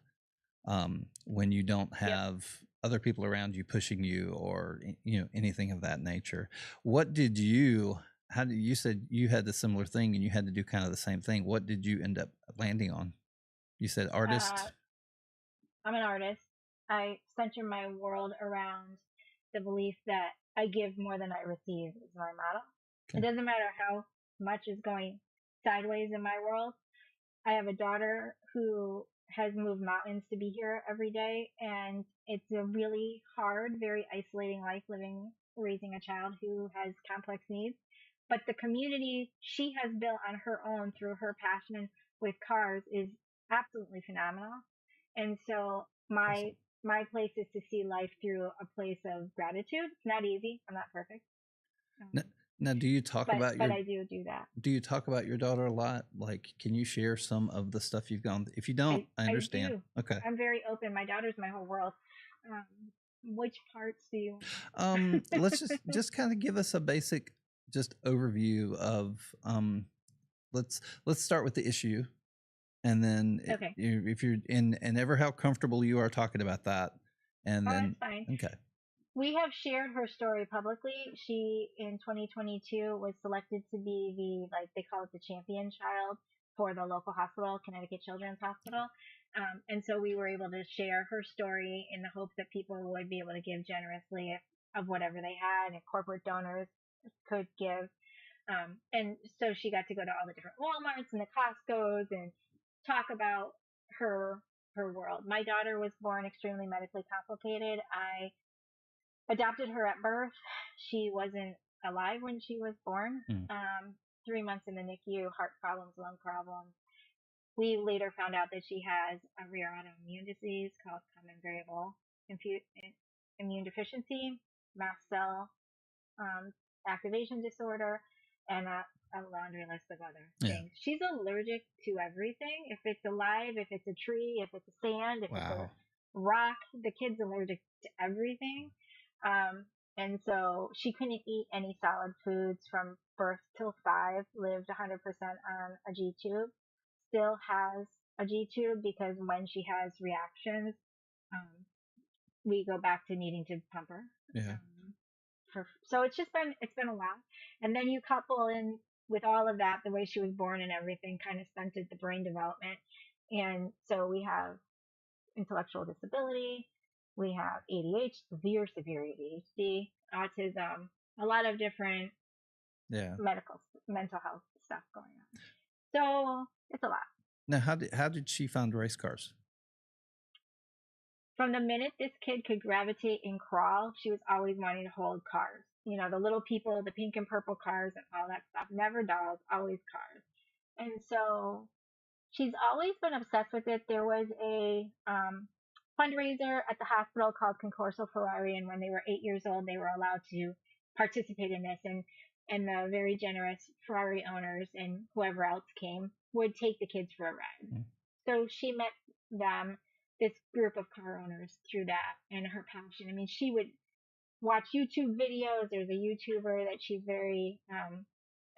when you don't Yep. have other people around you pushing you, or anything of that nature. What did you? How did you said you had the similar thing and you had to do kind of the same thing? What did you end up landing on? You said artist. I'm an artist. I center my world around the belief that I give more than I receive is my motto. Okay. It doesn't matter how much is going sideways in my world. I have a daughter who has moved mountains to be here every day, and it's a really hard, very isolating life raising a child who has complex needs. But the community she has built on her own through her passion with cars is absolutely phenomenal. And so my Awesome. my place is to see life through a place of gratitude. It's not easy. I'm not perfect. Now, do you talk But about but I do that. do you talk about your daughter a lot? Like, can you share some of the stuff you've gone? If you don't, I I understand. do. Okay. I'm very open. My daughter's my whole world. Um, which parts do you want? Let's just kind of give us a basic just overview of let's start with the issue, and then Okay. if you're in, and ever how comfortable you are talking about that, and Oh, then that's fine. okay. We have shared her story publicly. She, in 2022, was selected to be they call it the champion child for the local hospital, Connecticut Children's Hospital. And so we were able to share her story in the hopes that people would be able to give generously of whatever they had, and corporate donors could give. And so she got to go to all the different Walmarts and the Costco's and talk about her world. My daughter was born extremely medically complicated. I adopted her at birth. She wasn't alive when she was born. Mm. 3 months in the NICU, heart problems, lung problems. We later found out that she has a rare autoimmune disease called common variable immune deficiency, mast cell activation disorder, and a laundry list of other Yeah. things. She's allergic to everything. If it's alive, if it's a tree, if it's a sand, if it's a Wow. rock, the kid's allergic to everything. And so she couldn't eat any solid foods from birth till 5, lived 100% on a G tube, still has a G tube because when she has reactions, um, we go back to needing to pump her. Yeah. So it's been a lot. And then you couple in with all of that, the way she was born and everything kind of stunted the brain development. And so we have intellectual disability, we have ADHD, severe ADHD, autism, a lot of different Yeah. mental health stuff going on. So it's a lot. Now, how did she find race cars? From the minute this kid could gravitate and crawl, she was always wanting to hold cars. You know, the little people, the pink and purple cars and all that stuff. Never dolls, always cars. And so she's always been obsessed with it. There was a fundraiser at the hospital called Concorso Ferrari, and when they were 8 years old, they were allowed to participate in this. And the very generous Ferrari owners and whoever else came would take the kids for a ride. Mm. So she met them, this group of car owners, through that and her passion. I mean, she would watch YouTube videos. There's a YouTuber that she's very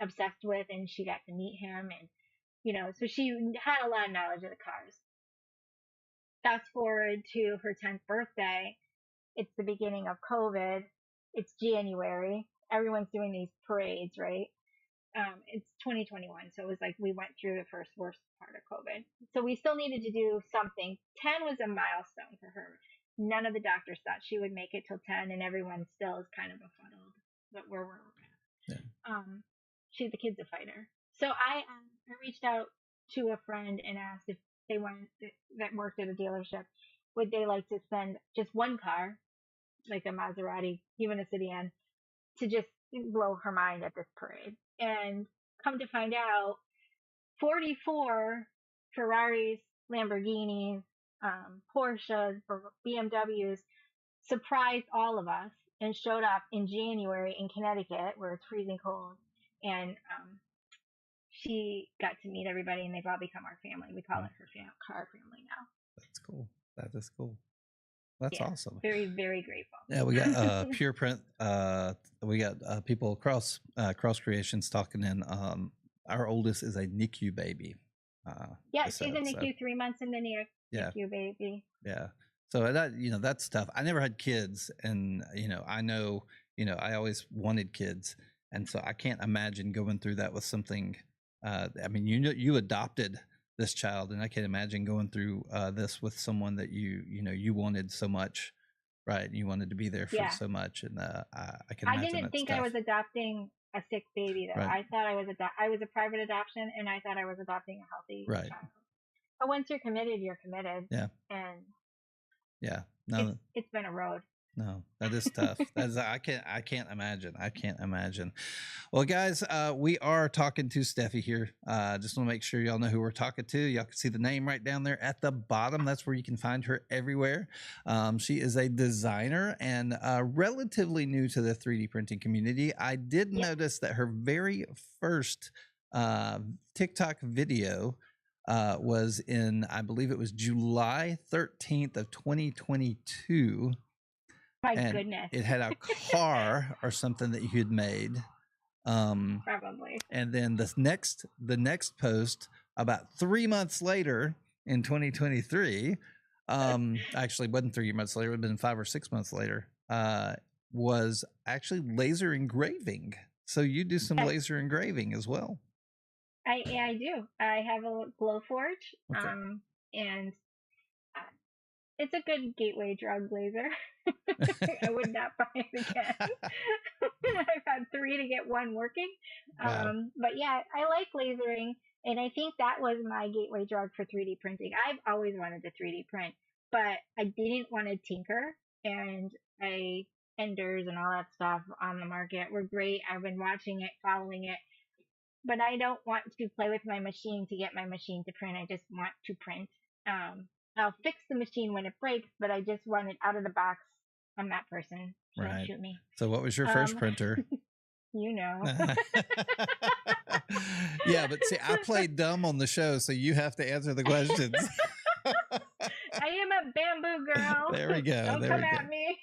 obsessed with, and she got to meet him, and so she had a lot of knowledge of the cars. Fast forward to her 10th birthday. It's the beginning of COVID. It's January. Everyone's doing these parades, right? It's 2021, so it was like we went through the worst part of COVID. So we still needed to do something. 10 was a milestone for her. None of the doctors thought she would make it till 10, and everyone still is kind of befuddled where we're at. Yeah. The kid's a fighter. So I reached out to a friend and asked if they wanted that worked at a dealership, would they like to send just one car, like a Maserati, even a sedan, to just blow her mind at this parade. And come to find out, 44 Ferraris, Lamborghinis, Porsches, BMWs surprised all of us and showed up in January in Connecticut, where it's freezing cold. And she got to meet everybody, and they've all become our family. We call it her car family now. That's cool. That is cool. That's awesome. Very, very grateful. Yeah, we got Pure Print. We got people across Cross Creations talking in. Our oldest is a NICU baby. She's a NICU, 3 months in the NICU baby. Yeah. So that that's tough. I never had kids, and I know I always wanted kids, and so I can't imagine going through that with something. I mean, you adopted this child, and I can't imagine going through this with someone that you wanted so much, right? You wanted to be there for so much, and I can imagine. I didn't think I was adopting a sick baby, though. Right. I thought I was a private adoption, and I thought I was adopting a healthy child. But once you're committed, you're committed. Yeah. And no, it's been a road. No, that is tough. I can't imagine. I can't imagine. Well, guys, we are talking to Stephi here. Just want to make sure y'all know who we're talking to. Y'all can see the name right down there at the bottom. That's where you can find her everywhere. She is a designer and relatively new to the 3D printing community. I did notice that her very first TikTok video was in, I believe it was July 13th of 2022. My goodness. It had a car or something that you had made. Probably. And then the next post about 3 months later in 2023, actually wasn't 3 months later, it would have been 5 or 6 months later, was actually laser engraving. So you do some laser engraving as well. I do. I have a Glowforge, and it's a good gateway drug laser. I would not buy it again. I've had 3 to get 1 working. Wow. But yeah, I like lasering, and I think that was my gateway drug for 3D printing. I've always wanted to 3D print, but I didn't want to tinker, and I Enders and all that stuff on the market. We're great. I've been watching it, following it, but I don't want to play with my machine to get my machine to print. I just want to print. I'll fix the machine when it breaks, but I just want it out of the box. I'm that person. Don't Right. shoot me. So what was your first printer? You know. Yeah, but see, I played dumb on the show, so you have to answer the questions. I am a bamboo girl. There we go. Don't there come we at go. me.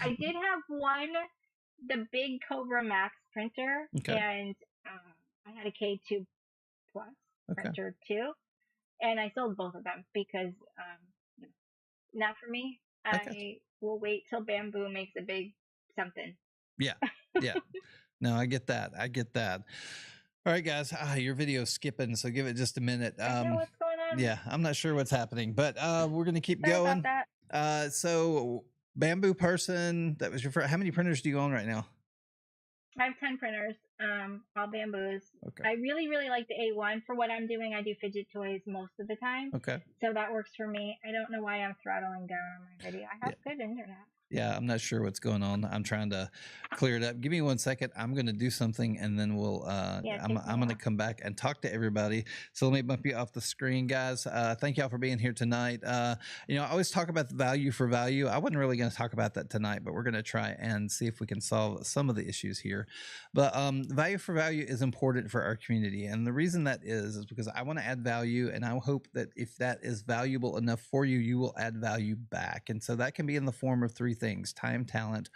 I did have one, the big Cobra Max printer, Okay. and I had a K2 Plus Okay. printer too, and I sold both of them because not for me. I will wait till bamboo makes a big something. Yeah. Yeah. No, I get that. I get that. All right, guys. Your video's skipping, so give it just a minute. I know what's going on. Yeah, I'm not sure what's happening, but we're gonna keep Sorry going. about that. So bamboo person, that was your first. How many printers do you own right now? I have 10 printers, all bamboos. Okay. I really, really like the A1 for what I'm doing. I do fidget toys most of the time. Okay. So that works for me. I don't know why I'm throttling down on my video. I have good internet. Yeah, I'm not sure what's going on. I'm trying to clear it up. Give me 1 second. I'm going to do something, and then we'll. I'm going to come back and talk to everybody. So let me bump you off the screen, guys. Thank y'all for being here tonight. You know, I always talk about the value for value. I wasn't really going to talk about that tonight, but we're going to try and see if we can solve some of the issues here. But value for value is important for our community, and the reason that is because I want to add value, and I hope that if that is valuable enough for you, you will add value back. And so that can be in the form of 3 things: time, talent,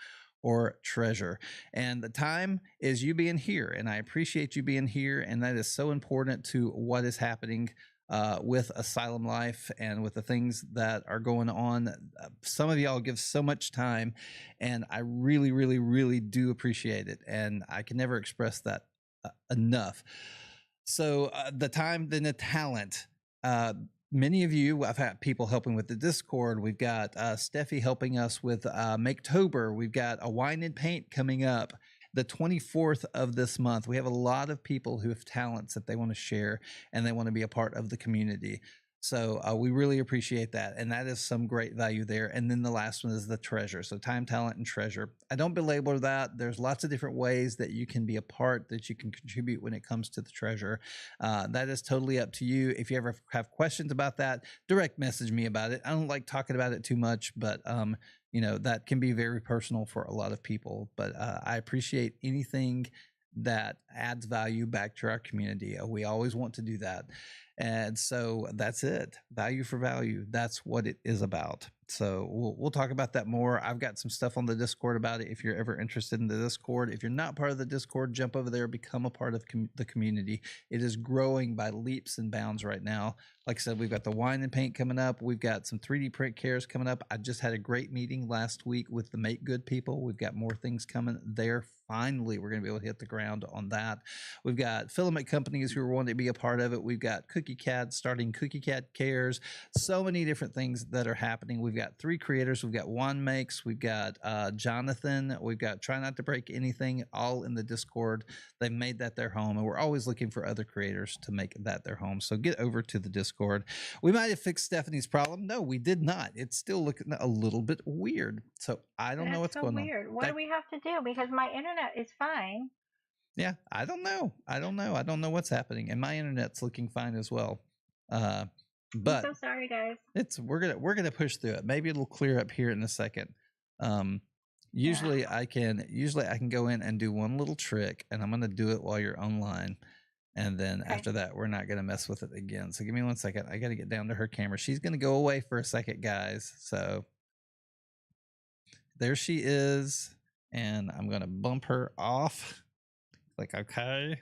or treasure. And the time is you being here, and I appreciate you being here, and that is so important to what is happening with Asylum Life and with the things that are going on. Some of y'all give so much time, and I really, really, really do appreciate it, and I can never express that enough. So the time, then the talent. Many of you, I've had people helping with the Discord. We've got Steffi helping us with Maketober. We've got a wine and paint coming up the 24th of this month. We have a lot of people who have talents that they want to share, and they want to be a part of the community. So we really appreciate that. And that is some great value there. And then the last one is the treasure. So time, talent, and treasure. I don't belabor that. There's lots of different ways that you can be a part, that you can contribute when it comes to the treasure. That is totally up to you. If you ever have questions about that, direct message me about it. I don't like talking about it too much, but you know, that can be very personal for a lot of people. But I appreciate anything that adds value back to our community. We always want to do that. And so that's it. Value for value. That's what it is about. So we'll talk about that more. I've got some stuff on the Discord about it if you're ever interested in the Discord. If you're not part of the Discord, jump over there, become a part of the community. It is growing by leaps and bounds right now. Like I said, we've got the wine and paint coming up. We've got some 3D print cares coming up. I just had a great meeting last week with the Make Good people. We've got more things coming there. Finally, we're going to be able to hit the ground on that. We've got filament companies who are wanting to be a part of it. We've got Cookie Cat starting Cookie Cat Cares. So many different things that are happening. We've got 3 creators. We've got Juan Makes. We've got Jonathan. We've got Try Not to Break Anything, all in the Discord. They've made that their home, and we're always looking for other creators to make that their home. So get over to the Discord. We might have fixed Stephanie's problem. No, we did not. It's still looking a little bit weird. So I don't know what's going on. What do we have to do? Because my internet is fine. Yeah, I don't know. I don't know what's happening, and my internet's looking fine as well. But I'm so sorry, guys. We're gonna push through it. Maybe it'll clear up here in a second. Usually I can go in and do one little trick, and I'm gonna do it while you're online. And then after that, we're not going to mess with it again. So give me 1 second. I got to get down to her camera. She's going to go away for a second, guys. So there she is. And I'm going to bump her off. Like, okay.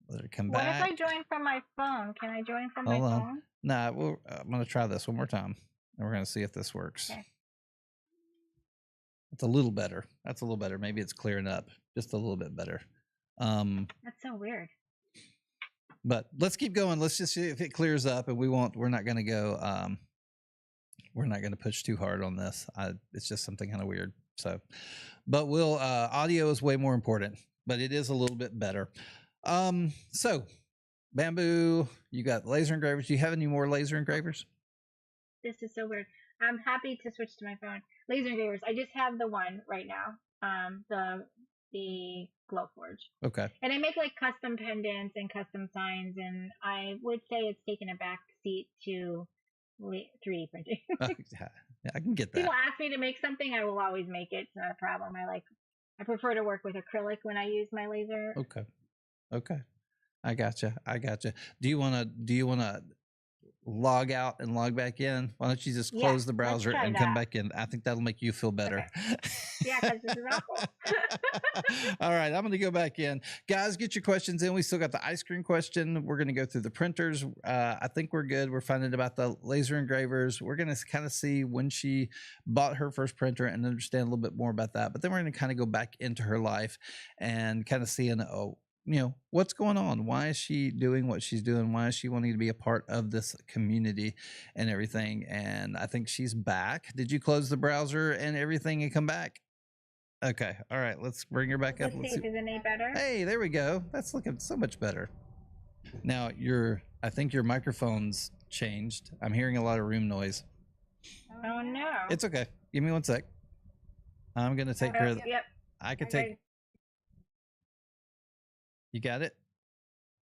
Let her come back. What if I join from my phone? Can I join from my phone? Nah, I'm going to try this one more time. And we're going to see if this works. Okay. It's a little better. That's a little better. Maybe it's clearing up just a little bit better. That's so weird. But let's keep going. Let's just see if it clears up, and we're not going to go, we're not going to push too hard on this. It's just something kind of weird. So, but audio is way more important, but it is a little bit better. So bamboo, you got laser engravers. Do you have any more laser engravers? This is so weird. I'm happy to switch to my phone. Laser engravers. I just have the one right now. The Glowforge. Okay. And I make like custom pendants and custom signs, and I would say it's taken a back seat to 3D printing. Yeah, I can get that. People ask me to make something, I will always make it. It's not a problem. I prefer to work with acrylic when I use my laser. Okay. I gotcha. Do you wanna log out and log back in? Why don't you just close the browser and come back in? I think that'll make you feel better. Okay. Yeah, because this is awful. All right, I'm going to go back in. Guys, get your questions in. We still got the ice cream question. We're going to go through the printers. I think we're good. We're finding about the laser engravers. We're going to kind of see when she bought her first printer and understand a little bit more about that. But then we're going to kind of go back into her life and kind of seeing, what's going on? Why is she doing what she's doing? Why is she wanting to be a part of this community and everything? And I think she's back. Did you close the browser and everything and come back? Okay. All right. Let's bring her back up. Let's see if it's any better. Hey, there we go. That's looking so much better. Now I think your microphone's changed. I'm hearing a lot of room noise. Oh no. It's okay. Give me 1 sec. I'm going to take care of that. Yep. I could take. You got it?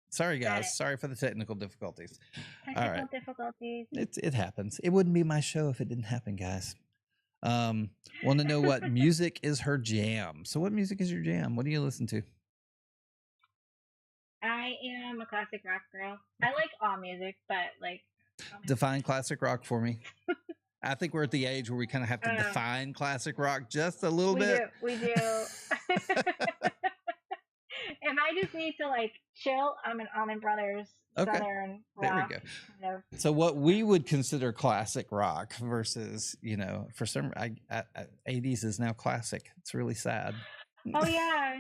Sorry, guys. Sorry for the technical difficulties. Technical difficulties. It happens. It wouldn't be my show if it didn't happen, guys. Want to know what music is her jam? So what music is your jam? What do you listen to? I am a classic rock girl. I like all music, but like... Define classic rock for me. I think we're at the age where we kind of have to define classic rock just a little bit. We do. If I just need to like chill, I'm an Allman Brothers Southern rock. There we go. So what we would consider classic rock versus, for some 80s is now classic. It's really sad. Oh yeah.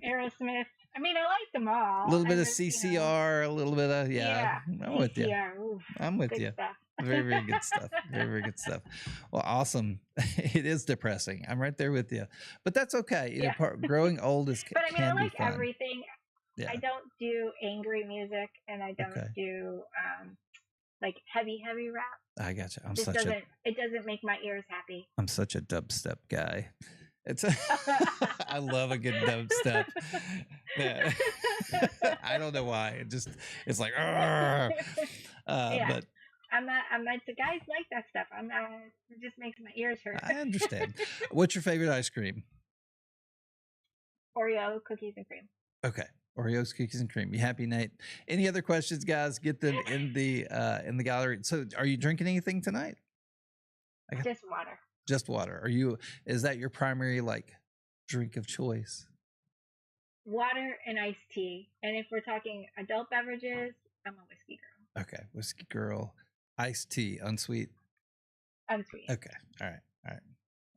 Aerosmith. I mean, I like them all. A little bit of CCR, a little bit of I'm with you. Oof, I'm with you. Stuff. Very, very good stuff. Very, very good stuff. Well, awesome. It is depressing. I'm right there with you, but that's okay. Growing old is. But I mean, I like everything. Yeah. I don't do angry music, and I don't do like heavy rap. I gotcha. It doesn't make my ears happy. I'm such a dubstep guy. I love a good dubstep. Yeah. I don't know why. It's like, but. I'm not the guys like that stuff. It just makes my ears hurt. I understand. What's your favorite ice cream? Oreo cookies and cream. Okay. Oreos, cookies and cream. You happy, Nate? Any other questions, guys? Get them in the gallery. So are you drinking anything tonight? Just water. Just water. Is that your primary drink of choice? Water and iced tea. And if we're talking adult beverages, I'm a whiskey girl. Okay. Whiskey girl. Iced tea, unsweet. Unsweet. Okay. All right.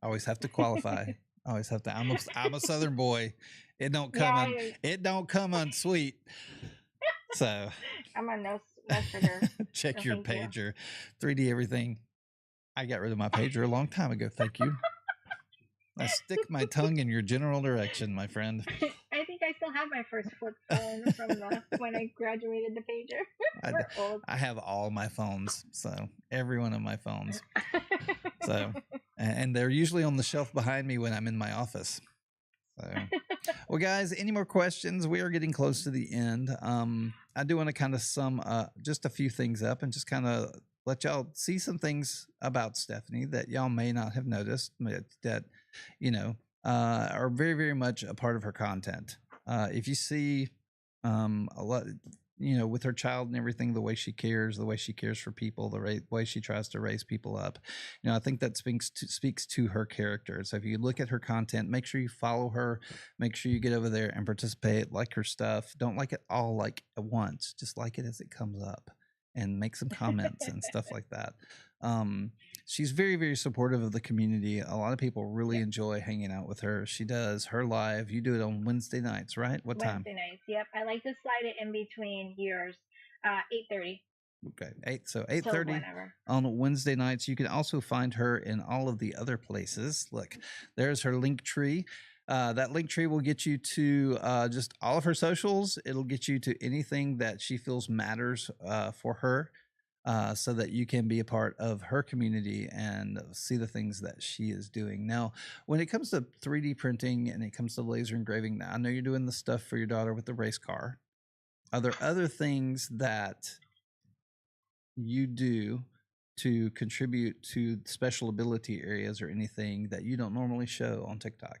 Always have to qualify. Always have to. I'm a Southern boy. It don't come. It don't come unsweet. So. I'm on no sugar. Check your pager. 3D everything. I got rid of my pager a long time ago. Thank you. I stick my tongue in your general direction, my friend. I think I still have my first flip phone from when I graduated the pager. We're old. I have all my phones, so every one of my phones. So, and they're usually on the shelf behind me when I'm in my office. So, well, guys, any more questions? We are getting close to the end. I do want to kind of sum just a few things up and just kind of let y'all see some things about Stephanie that y'all may not have noticed that, are very, very much a part of her content. If you see a lot, with her child and everything, the way she cares for people, the way she tries to raise people up, I think that speaks to her character. So if you look at her content, make sure you follow her, make sure you get over there and participate, like her stuff. Don't like it all at once, just like it as it comes up and make some comments and stuff like that. She's very, very supportive of the community. A lot of people really enjoy hanging out with her. She does her live. You do it on Wednesday nights, right? What time? Wednesday nights. Yep. I like to slide it in between yours. 8:30. Okay. 8:30 on Wednesday nights. You can also find her in all of the other places. Look, there's her link tree. That link tree will get you to just all of her socials. It'll get you to anything that she feels matters for her. so that you can be a part of her community and see the things that she is doing. Now, when it comes to 3D printing and it comes to laser engraving, now I know you're doing the stuff for your daughter with the race car. Are there other things that you do to contribute to special ability areas or anything that you don't normally show on TikTok?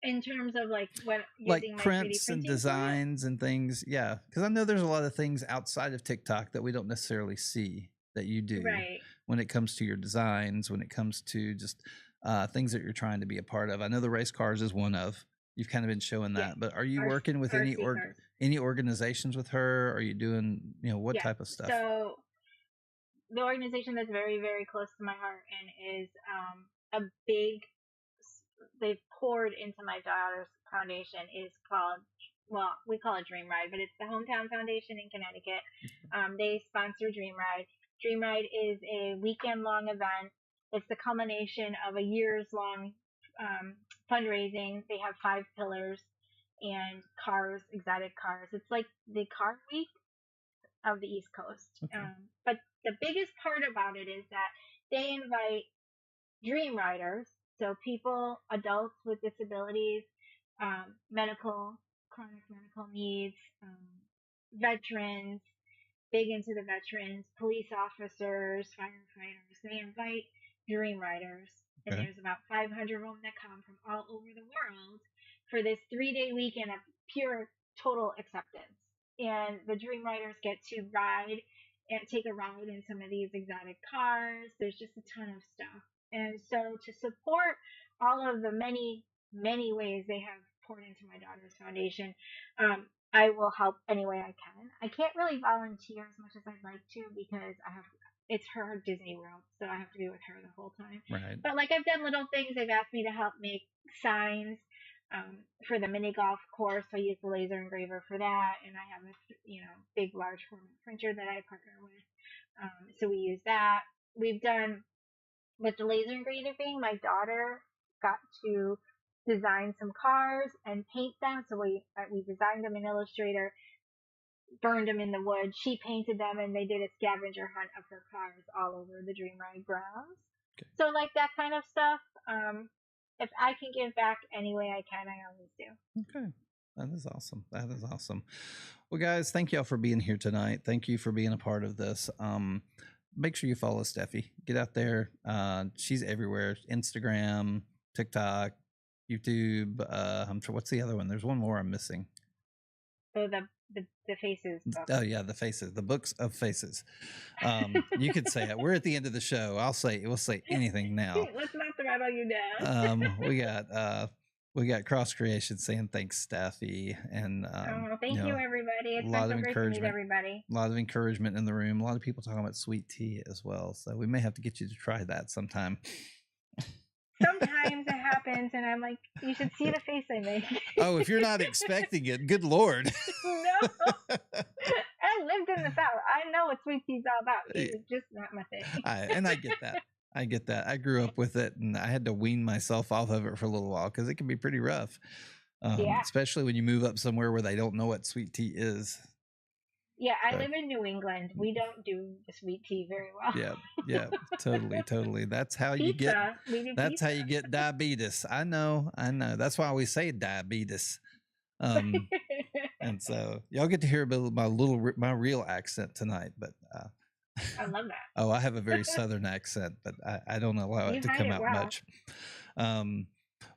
In terms of like what Like using my 3D prints and printing for it. designs and things. Yeah. Because I know there's a lot of things outside of TikTok that we don't necessarily see that you do Right. when it comes to your designs, when it comes to just things that you're trying to be a part of. I know the race cars is one of. You've kind of been showing Yes. that, but are you R- working with RC cars. any organizations with her? Are you doing, what Yes. type of stuff? So the organization that's very, very close to my heart and is a big, they've poured into my daughter's foundation is called, well, we call it Dream Ride, but it's the Hometown Foundation in Connecticut. They sponsor Dream Ride. Dream Ride is a weekend long event. It's the culmination of a years long fundraising. They have 5 pillars and cars, exotic cars. It's like the car week of the East Coast. Okay. But the biggest part about it is that they invite dream riders, so people, adults with disabilities, chronic medical needs, veterans, big into the veterans, police officers, firefighters. They invite dream riders, and Okay. there's about 500 of them that come from all over the world for this 3-day weekend of pure total acceptance. And the dream riders get to ride and take a ride in some of these exotic cars. There's just a ton of stuff. And so to support all of the many, many ways they have poured into my daughter's foundation, I will help any way I can. I can't really volunteer as much as I'd like to because it's her Disney World, so I have to be with her the whole time. Right. But like I've done little things. They've asked me to help make signs for the mini golf course. So I use the laser engraver for that, and I have a big large format printer that I partner with. So we use that. We've done with the laser engraving. My daughter got to design some cars and paint them. So we designed them in Illustrator, burned them in the wood. She painted them, and they did a scavenger hunt of her cars all over the Dream Ride grounds. Okay. So like that kind of stuff. If I can give back any way I can, I always do. Okay. That is awesome. That is awesome. Well, guys, thank y'all for being here tonight. Thank you for being a part of this. Make sure you follow Steffi. Get out there. She's everywhere. Instagram, TikTok, YouTube. I'm sure. What's the other one? There's one more I'm missing. So the faces book. Oh yeah, the faces, the books of faces. You could say it. We're at the end of the show. We'll say anything now. Let's not throttle you down. We got Cross Creation saying thanks, Steffi, and thank you, everybody. It's a lot been of so great to meet encouragement. everybody. A lot of encouragement in the room. A lot of people talking about sweet tea as well. So we may have to get you to try that sometime. Sometimes it happens, and I'm like, you should see the face I make. Oh, if you're not expecting it, good Lord. No. I lived in the South. I know what sweet tea's all about. It's just not my thing. I get that. I get that. I grew up with it, and I had to wean myself off of it for a little while because it can be pretty rough. Especially when you move up somewhere where they don't know what sweet tea is. Yeah, I live in New England. We don't do the sweet tea very well. Yeah, totally. That's how you get. That's how you get diabetes. I know. That's why we say diabetes. And so y'all get to hear about my real accent tonight, but I love that. Oh, I have a very Southern accent, but I don't allow it to come out much.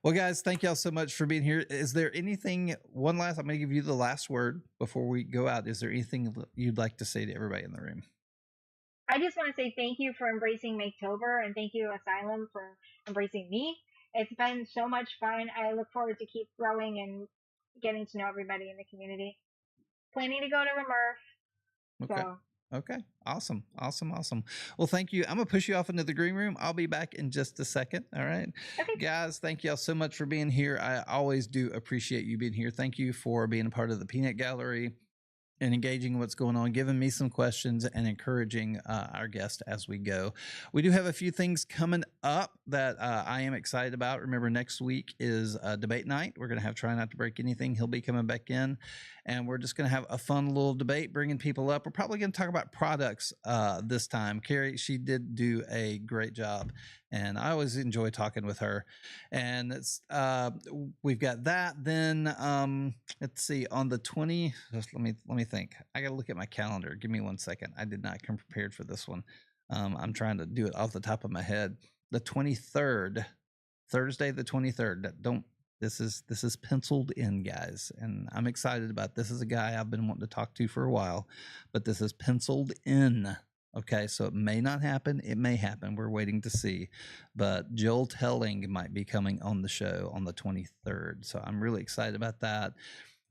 Well, guys, thank y'all so much for being here. Is there anything, I'm going to give you the last word before we go out. Is there anything you'd like to say to everybody in the room? I just want to say thank you for embracing Maketober, and thank you, Asylum, for embracing me. It's been so much fun. I look forward to keep growing and getting to know everybody in the community. Planning to go to Remurf. Okay. So. Okay. Awesome. Well, thank you. I'm going to push you off into the green room. I'll be back in just a second. All right. Okay. Guys, thank y'all so much for being here. I always do appreciate you being here. Thank you for being a part of the Peanut Gallery. and engaging what's going on, giving me some questions and encouraging our guest as we go. We do have a few things coming up that I am excited about. Remember, next week is debate night. We're going to have Try Not to Break Anything. He'll be coming back in, and we're just going to have a fun little debate, bringing people up. We're probably going to talk about products this time. Carrie, she did do a great job, and I always enjoy talking with her. And it's we've got that. Then let's see, on the 20. Just let me think. I got to look at my calendar. Give me 1 second. I did not come prepared for this one. I'm trying to do it off the top of my head. The 23rd, Thursday the 23rd. Don't. This is penciled in, guys, and I'm excited about this. Is a guy I've been wanting to talk to for a while, but this is penciled in. Okay, so it may not happen. It may happen. We're waiting to see. But Joel Telling might be coming on the show on the 23rd. So I'm really excited about that.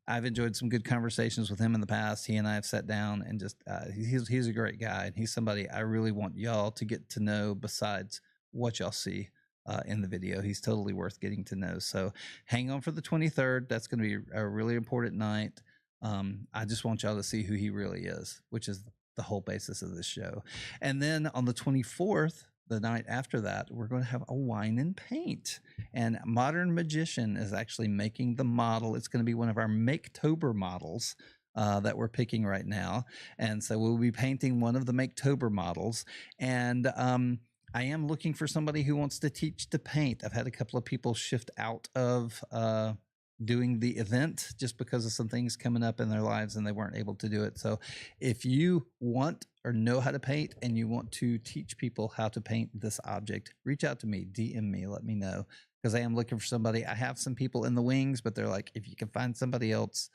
I've enjoyed some good conversations with him in the past. He and I have sat down and just, he's a great guy. And he's somebody I really want y'all to get to know besides what y'all see in the video. He's totally worth getting to know. So hang on for the 23rd. That's going to be a really important night. I just want y'all to see who he really is, which is the whole basis of this show. And then on the 24th, the night after that, we're going to have a wine and paint. And Modern Magician is actually making the model. It's going to be one of our Maketober models that we're picking right now. And so we'll be painting one of the Maketober models. And I am looking for somebody who wants to teach to paint. I've had a couple of people shift out of doing the event just because of some things coming up in their lives and they weren't able to do it. So if you want or know how to paint and you want to teach people how to paint this object, reach out to me, DM me, let me know, because I am looking for somebody. I have some people in the wings, but they're like, if you can find somebody else,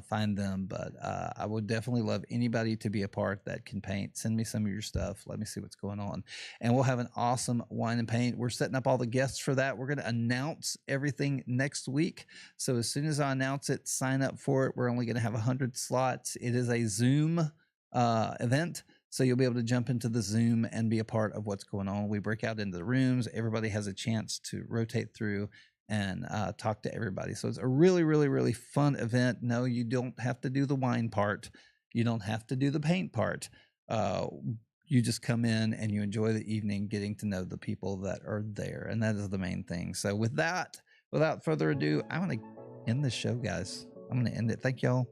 find them. But I would definitely love anybody to be a part that can paint. Send me some of your stuff. Let me see what's going on. And we'll have an awesome wine and paint. We're setting up all the guests for that. We're going to announce everything next week. So as soon as I announce it, sign up for it. We're only going to have 100 slots. It is a Zoom event. So you'll be able to jump into the Zoom and be a part of what's going on. We break out into the rooms. Everybody has a chance to rotate through and talk to everybody. So it's a really, really, really fun event. No, you don't have to do the wine part. You don't have to do the paint part. You just come in and you enjoy the evening getting to know the people that are there. And that is the main thing. So with that, without further ado, I'm going to end this show, guys. I'm going to end it. Thank y'all.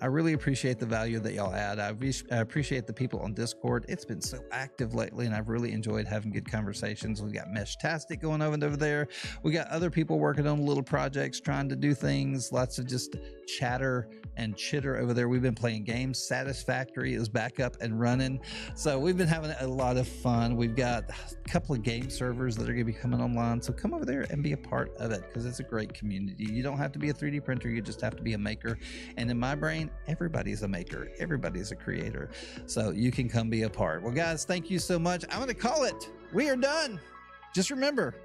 I really appreciate the value that y'all add. I appreciate the people on Discord. It's been so active lately, and I've really enjoyed having good conversations. We got Meshtastic going on over there. We got other people working on little projects, trying to do things. Lots of just chatter and chitter over there. We've been playing games. Satisfactory is back up and running. So we've been having a lot of fun. We've got a couple of game servers that are going to be coming online. So come over there and be a part of it, because it's a great community. You don't have to be a 3D printer. You just have to be a maker. And in my brain, everybody's a maker, everybody's a creator, so you can come be a part. Well, guys, thank you so much. I'm going to call it. We are done. Just remember,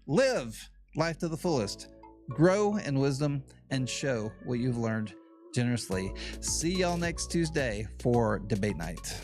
live life to the fullest, grow in wisdom, and show what you've learned generously. See y'all next Tuesday for debate night.